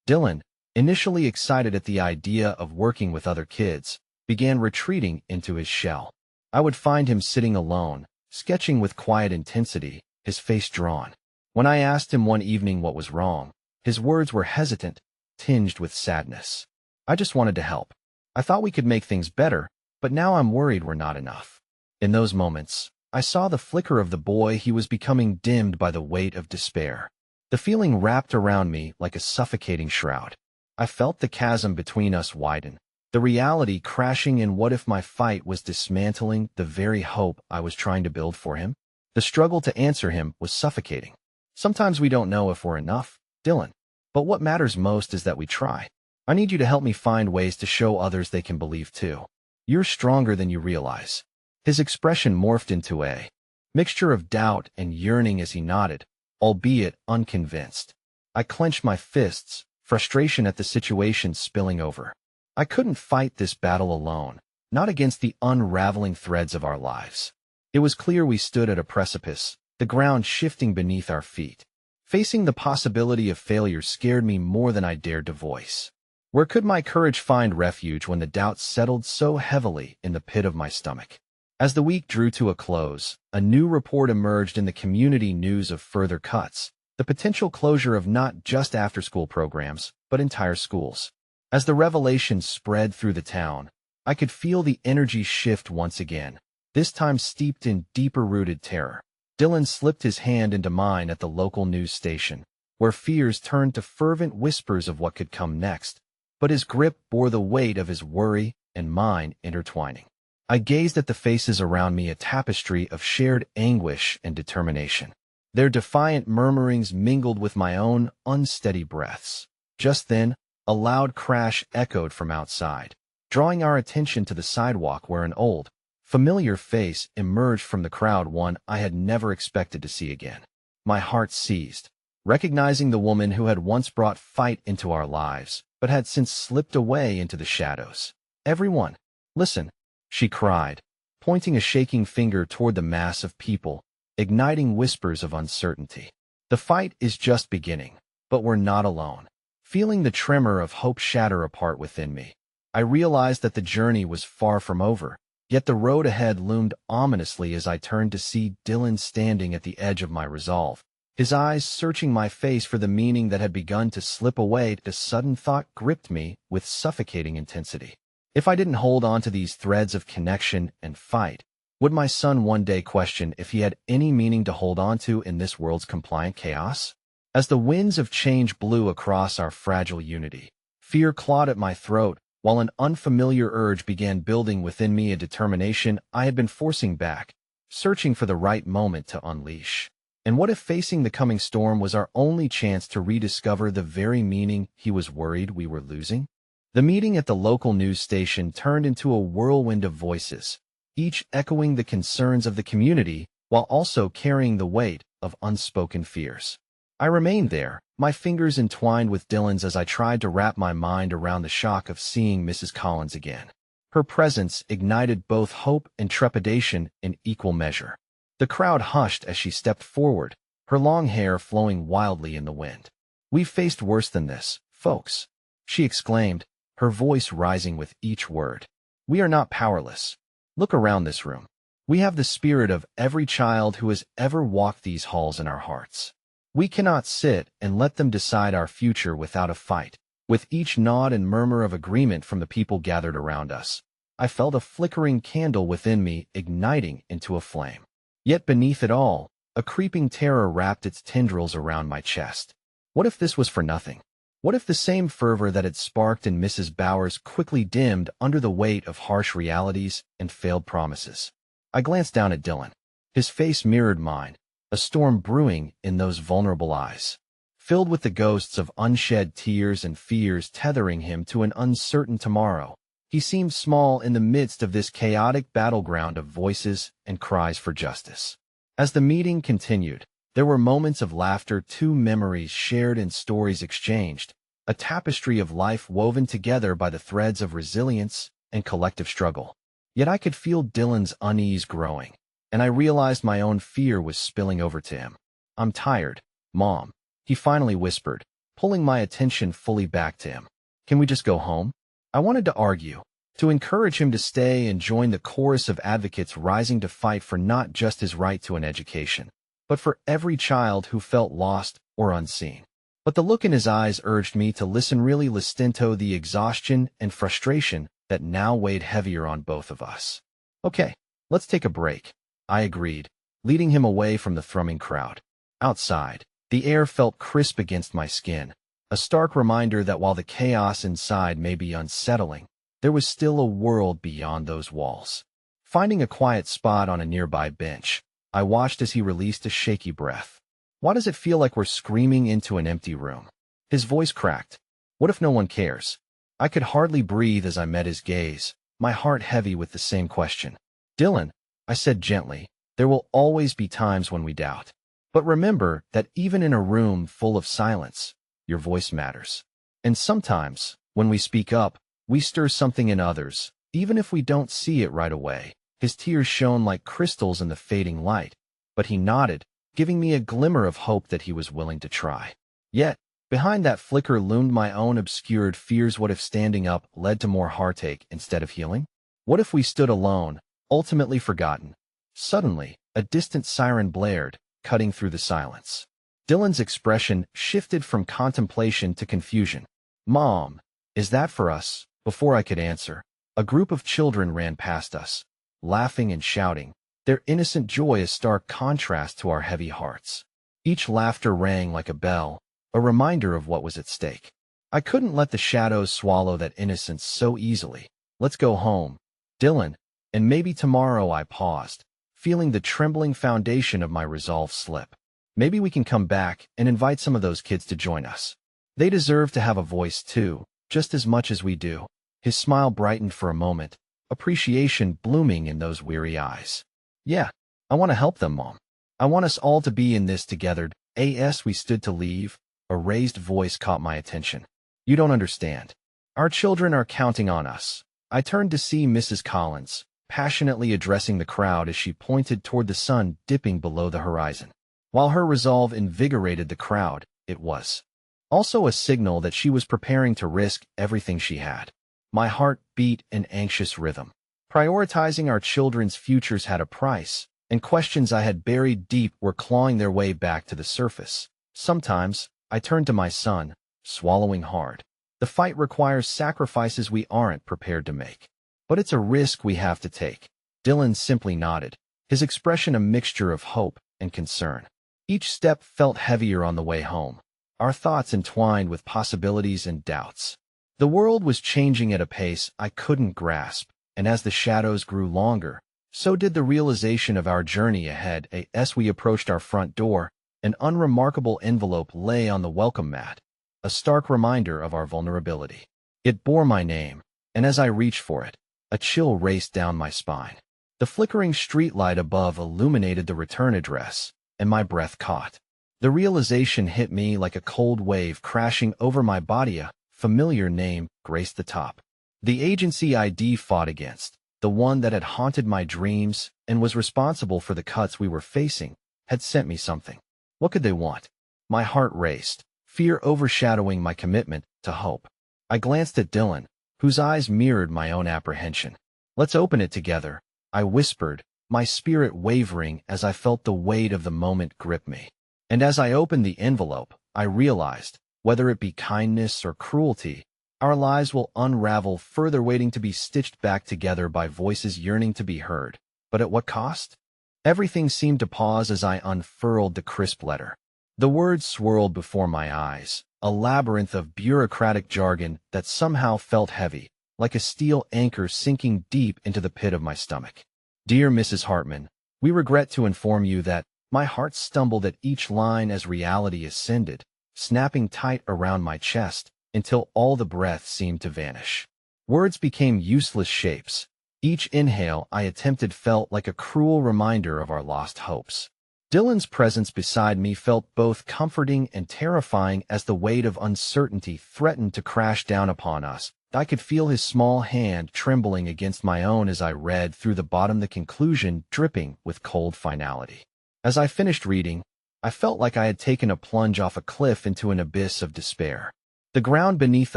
Dylan, initially excited at the idea of working with other kids, began retreating into his shell. I would find him sitting alone, sketching with quiet intensity, his face drawn. When I asked him one evening what was wrong, his words were hesitant, tinged with sadness. I just wanted to help. I thought we could make things better, but now I'm worried we're not enough. In those moments, I saw the flicker of the boy he was becoming, dimmed by the weight of despair. The feeling wrapped around me like a suffocating shroud. I felt the chasm between us widen, the reality crashing in. What if my fight was dismantling the very hope I was trying to build for him? The struggle to answer him was suffocating. Sometimes we don't know if we're enough, Dylan. But what matters most is that we try. I need you to help me find ways to show others they can believe too. You're stronger than you realize. His expression morphed into a mixture of doubt and yearning as he nodded, albeit unconvinced. I clenched my fists, frustration at the situation spilling over. I couldn't fight this battle alone, not against the unraveling threads of our lives. It was clear we stood at a precipice, the ground shifting beneath our feet. Facing the possibility of failure scared me more than I dared to voice. Where could my courage find refuge when the doubt settled so heavily in the pit of my stomach? As the week drew to a close, a new report emerged in the community news of further cuts, the potential closure of not just after-school programs, but entire schools. As the revelation spread through the town, I could feel the energy shift once again, this time steeped in deeper-rooted terror. Dylan slipped his hand into mine at the local news station, where fears turned to fervent whispers of what could come next, but his grip bore the weight of his worry and mine intertwining. I gazed at the faces around me, a tapestry of shared anguish and determination. Their defiant murmurings mingled with my own unsteady breaths. Just then, a loud crash echoed from outside, drawing our attention to the sidewalk where an old, familiar face emerged from the crowd, one I had never expected to see again. My heart seized, recognizing the woman who had once brought fight into our lives, but had since slipped away into the shadows. "Everyone, listen," she cried, pointing a shaking finger toward the mass of people, igniting whispers of uncertainty. "The fight is just beginning, but we're not alone." Feeling the tremor of hope shatter apart within me, I realized that the journey was far from over, yet the road ahead loomed ominously as I turned to see Dylan standing at the edge of my resolve, his eyes searching my face for the meaning that had begun to slip away. A sudden thought gripped me with suffocating intensity. If I didn't hold on to these threads of connection and fight, would my son one day question if he had any meaning to hold on to in this world's compliant chaos? As the winds of change blew across our fragile unity, fear clawed at my throat, while an unfamiliar urge began building within me, a determination I had been forcing back, searching for the right moment to unleash. And what if facing the coming storm was our only chance to rediscover the very meaning he was worried we were losing? The meeting at the local news station turned into a whirlwind of voices, each echoing the concerns of the community while also carrying the weight of unspoken fears. I remained there, my fingers entwined with Dylan's as I tried to wrap my mind around the shock of seeing Mrs. Collins again. Her presence ignited both hope and trepidation in equal measure. The crowd hushed as she stepped forward, her long hair flowing wildly in the wind. "We've faced worse than this, folks," she exclaimed, her voice rising with each word. "We are not powerless. Look around this room. We have the spirit of every child who has ever walked these halls in our hearts. We cannot sit and let them decide our future without a fight." With each nod and murmur of agreement from the people gathered around us, I felt a flickering candle within me igniting into a flame. Yet beneath it all, a creeping terror wrapped its tendrils around my chest. What if this was for nothing? What if the same fervor that had sparked in Mrs. Bowers quickly dimmed under the weight of harsh realities and failed promises? I glanced down at Dylan. His face mirrored mine, a storm brewing in those vulnerable eyes, filled with the ghosts of unshed tears and fears tethering him to an uncertain tomorrow. He seemed small in the midst of this chaotic battleground of voices and cries for justice. As the meeting continued, There were moments of laughter, two memories shared and stories exchanged, a tapestry of life woven together by the threads of resilience and collective struggle. Yet I could feel Dylan's unease growing, and I realized my own fear was spilling over to him. "I'm tired, Mom," he finally whispered, pulling my attention fully back to him. "Can we just go home?" I wanted to argue, to encourage him to stay and join the chorus of advocates rising to fight for not just his right to an education, but for every child who felt lost or unseen. But the look in his eyes urged me to listen, really listen to the exhaustion and frustration that now weighed heavier on both of us. "Okay, let's take a break," I agreed, leading him away from the thrumming crowd. Outside, the air felt crisp against my skin, a stark reminder that while the chaos inside may be unsettling, there was still a world beyond those walls. Finding a quiet spot on a nearby bench, I watched as he released a shaky breath. "Why does it feel like we're screaming into an empty room?" His voice cracked. "What if no one cares?" I could hardly breathe as I met his gaze, my heart heavy with the same question. "Dylan," I said gently, "there will always be times when we doubt. But remember that even in a room full of silence, your voice matters. And sometimes, when we speak up, we stir something in others, even if we don't see it right away." His tears shone like crystals in the fading light, but he nodded, giving me a glimmer of hope that he was willing to try. Yet, behind that flicker loomed my own obscured fears. What if standing up led to more heartache instead of healing? What if we stood alone, ultimately forgotten? Suddenly, a distant siren blared, cutting through the silence. Dylan's expression shifted from contemplation to confusion. "Mom, is that for us?" Before I could answer, a group of children ran past us, laughing and shouting, their innocent joy a stark contrast to our heavy hearts. Each laughter rang like a bell, a reminder of what was at stake. I couldn't let the shadows swallow that innocence so easily. "Let's go home, Dylan, and maybe tomorrow." I paused, feeling the trembling foundation of my resolve slip. "Maybe we can come back and invite some of those kids to join us. They deserve to have a voice too, just as much as we do." His smile brightened for a moment, appreciation blooming in those weary eyes. "Yeah, I want to help them, Mom. I want us all to be in this together." As we stood to leave, a raised voice caught my attention. "You don't understand. Our children are counting on us." I turned to see Mrs. Collins, passionately addressing the crowd as she pointed toward the sun dipping below the horizon. While her resolve invigorated the crowd, it was also a signal that she was preparing to risk everything she had. My heart beat in anxious rhythm. Prioritizing our children's futures had a price, and questions I had buried deep were clawing their way back to the surface. Sometimes, I turned to my son, swallowing hard. The fight requires sacrifices we aren't prepared to make. But it's a risk we have to take. Dylan simply nodded, his expression a mixture of hope and concern. Each step felt heavier on the way home, our thoughts entwined with possibilities and doubts. The world was changing at a pace I couldn't grasp, and as the shadows grew longer, so did the realization of our journey ahead. As we approached our front door, an unremarkable envelope lay on the welcome mat, a stark reminder of our vulnerability. It bore my name, and as I reached for it, a chill raced down my spine. The flickering streetlight above illuminated the return address, and my breath caught. The realization hit me like a cold wave crashing over my body. A familiar name graced the top. The agency I'd fought against, the one that had haunted my dreams and was responsible for the cuts we were facing, had sent me something. What could they want? My heart raced, fear overshadowing my commitment to hope. I glanced at Dylan, whose eyes mirrored my own apprehension. "Let's open it together," I whispered, my spirit wavering as I felt the weight of the moment grip me. And as I opened the envelope, I realized, whether it be kindness or cruelty, our lives will unravel further, waiting to be stitched back together by voices yearning to be heard. But at what cost? Everything seemed to pause as I unfurled the crisp letter. The words swirled before my eyes, a labyrinth of bureaucratic jargon that somehow felt heavy, like a steel anchor sinking deep into the pit of my stomach. "Dear Mrs. Hartman, we regret to inform you that..." My heart stumbled at each line as reality ascended, snapping tight around my chest until all the breath seemed to vanish. Words became useless shapes. Each inhale I attempted felt like a cruel reminder of our lost hopes. Dylan's presence beside me felt both comforting and terrifying as the weight of uncertainty threatened to crash down upon us. I could feel his small hand trembling against my own as I read through the bottom, the conclusion dripping with cold finality. As I finished reading, I felt like I had taken a plunge off a cliff into an abyss of despair. The ground beneath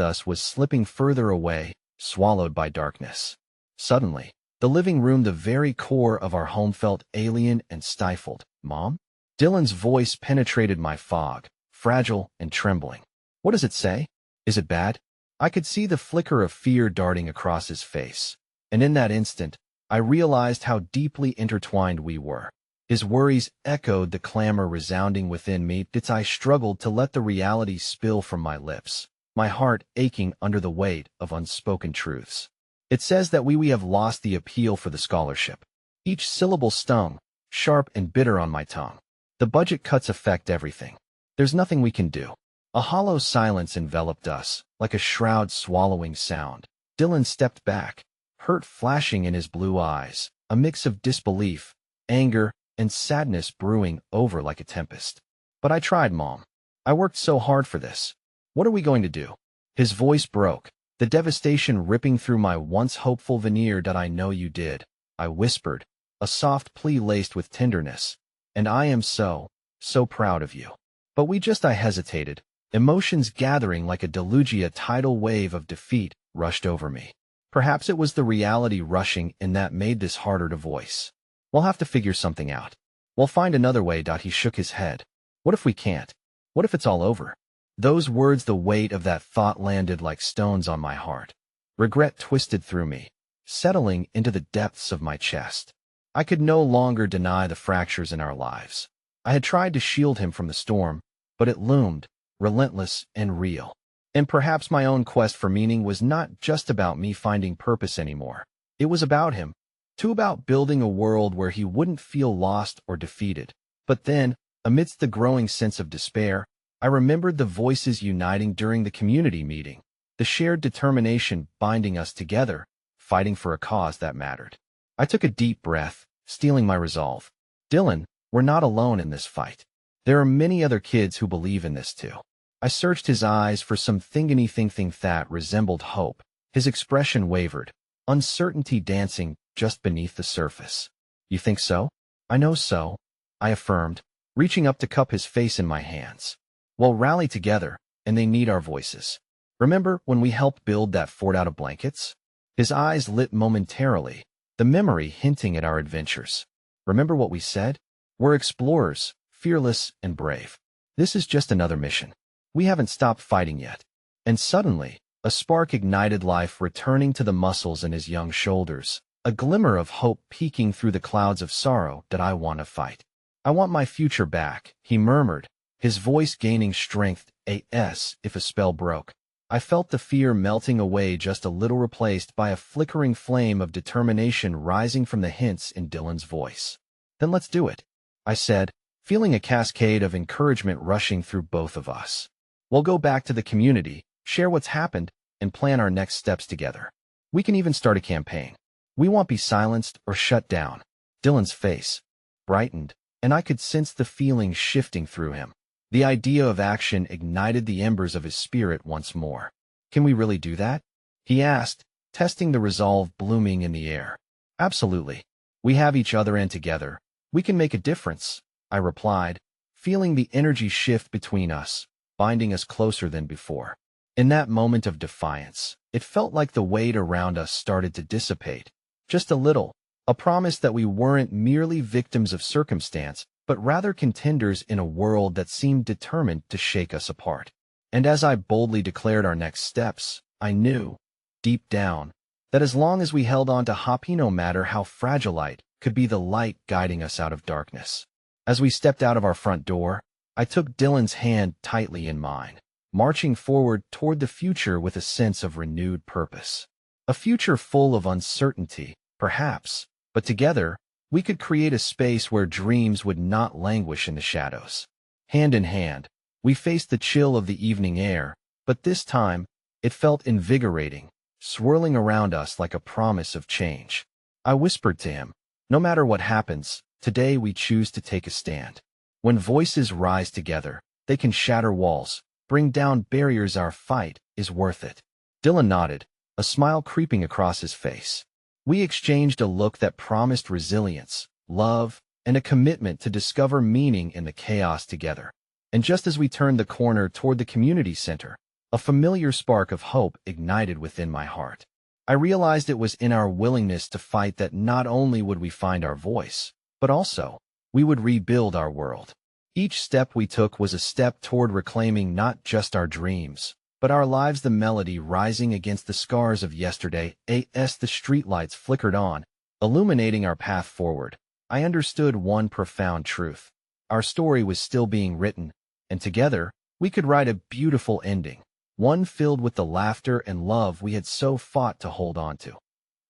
us was slipping further away, swallowed by darkness. Suddenly, the living room, the very core of our home, felt alien and stifled. "Mom?" Dylan's voice penetrated my fog, fragile and trembling. "What does it say? Is it bad?" I could see the flicker of fear darting across his face, and in that instant, I realized how deeply intertwined we were. His worries echoed the clamor resounding within me. I struggled to let the reality spill from my lips, my heart aching under the weight of unspoken truths. "It says that we have lost the appeal for the scholarship." Each syllable stung, sharp and bitter on my tongue. "The budget cuts affect everything. There's nothing we can do." A hollow silence enveloped us, like a shroud swallowing sound. Dylan stepped back, hurt flashing in his blue eyes, a mix of disbelief, anger, and sadness brewing over like a tempest. "But I tried, Mom. I worked so hard for this. What are we going to do?" His voice broke, the devastation ripping through my once hopeful veneer. "Did I know you did?" I whispered, a soft plea laced with tenderness. "And I am so proud of you." "But I hesitated. Emotions gathering like a deluge, a tidal wave of defeat rushed over me. Perhaps it was the reality rushing in that made this harder to voice. "We'll have to figure something out. We'll find another way." He shook his head. "What if we can't? What if it's all over?" Those words, the weight of that thought landed like stones on my heart. Regret twisted through me, settling into the depths of my chest. I could no longer deny the fractures in our lives. I had tried to shield him from the storm, but it loomed, relentless and real. And perhaps my own quest for meaning was not just about me finding purpose anymore. It was about him, too, about building a world where he wouldn't feel lost or defeated. But then, amidst the growing sense of despair, I remembered the voices uniting during the community meeting, the shared determination binding us together, fighting for a cause that mattered. I took a deep breath, steeling my resolve. "Dylan, we're not alone in this fight. There are many other kids who believe in this too." I searched his eyes for something, anything that resembled hope. His expression wavered, uncertainty dancing just beneath the surface. "You think so?" "I know so," I affirmed, reaching up to cup his face in my hands. "We'll rally together, and they need our voices. Remember when we helped build that fort out of blankets?" His eyes lit momentarily, the memory hinting at our adventures. "Remember what we said? We're explorers, fearless and brave. This is just another mission. We haven't stopped fighting yet." And suddenly, a spark ignited life returning to the muscles in his young shoulders, a glimmer of hope peeking through the clouds of sorrow. "That I want to fight. I want my future back," he murmured, his voice gaining strength. If a spell broke. I felt the fear melting away just a little, replaced by a flickering flame of determination rising from the hints in Dylan's voice. "Then let's do it," I said, feeling a cascade of encouragement rushing through both of us. "We'll go back to the community, share what's happened, and plan our next steps together. We can even start a campaign. We won't be silenced or shut down." Dylan's face brightened, and I could sense the feeling shifting through him. The idea of action ignited the embers of his spirit once more. "Can we really do that?" he asked, testing the resolve blooming in the air. "Absolutely. We have each other, and together, we can make a difference," I replied, feeling the energy shift between us, binding us closer than before. In that moment of defiance, it felt like the weight around us started to dissipate. Just a little, a promise that we weren't merely victims of circumstance, but rather contenders in a world that seemed determined to shake us apart. And as I boldly declared our next steps, I knew, deep down, that as long as we held on to hope, no matter how fragile it could be, the light guiding us out of darkness. As we stepped out of our front door, I took Dylan's hand tightly in mine, marching forward toward the future with a sense of renewed purpose. A future full of uncertainty, perhaps, but together, we could create a space where dreams would not languish in the shadows. Hand in hand, we faced the chill of the evening air, but this time, it felt invigorating, swirling around us like a promise of change. I whispered to him, "No matter what happens, today we choose to take a stand." When voices rise together, they can shatter walls, bring down barriers. Our fight is worth it. Dylan nodded, a smile creeping across his face. We exchanged a look that promised resilience, love, and a commitment to discover meaning in the chaos together. And just as we turned the corner toward the community center, a familiar spark of hope ignited within my heart. I realized it was in our willingness to fight that not only would we find our voice, but also, we would rebuild our world. Each step we took was a step toward reclaiming not just our dreams, but our lives. The melody rising against the scars of yesterday, as the streetlights flickered on, illuminating our path forward. I understood one profound truth. Our story was still being written, and together, we could write a beautiful ending, one filled with the laughter and love we had so fought to hold on to.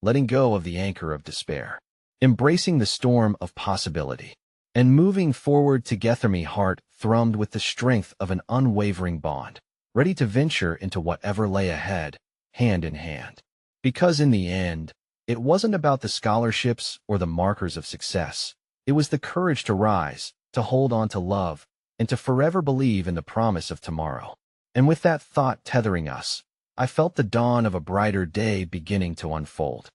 Letting go of the anchor of despair, embracing the storm of possibility, and moving forward together. My heart thrummed with the strength of an unwavering bond, ready to venture into whatever lay ahead, hand in hand. Because in the end, it wasn't about the scholarships or the markers of success. It was the courage to rise, to hold on to love, and to forever believe in the promise of tomorrow. And with that thought tethering us, I felt the dawn of a brighter day beginning to unfold.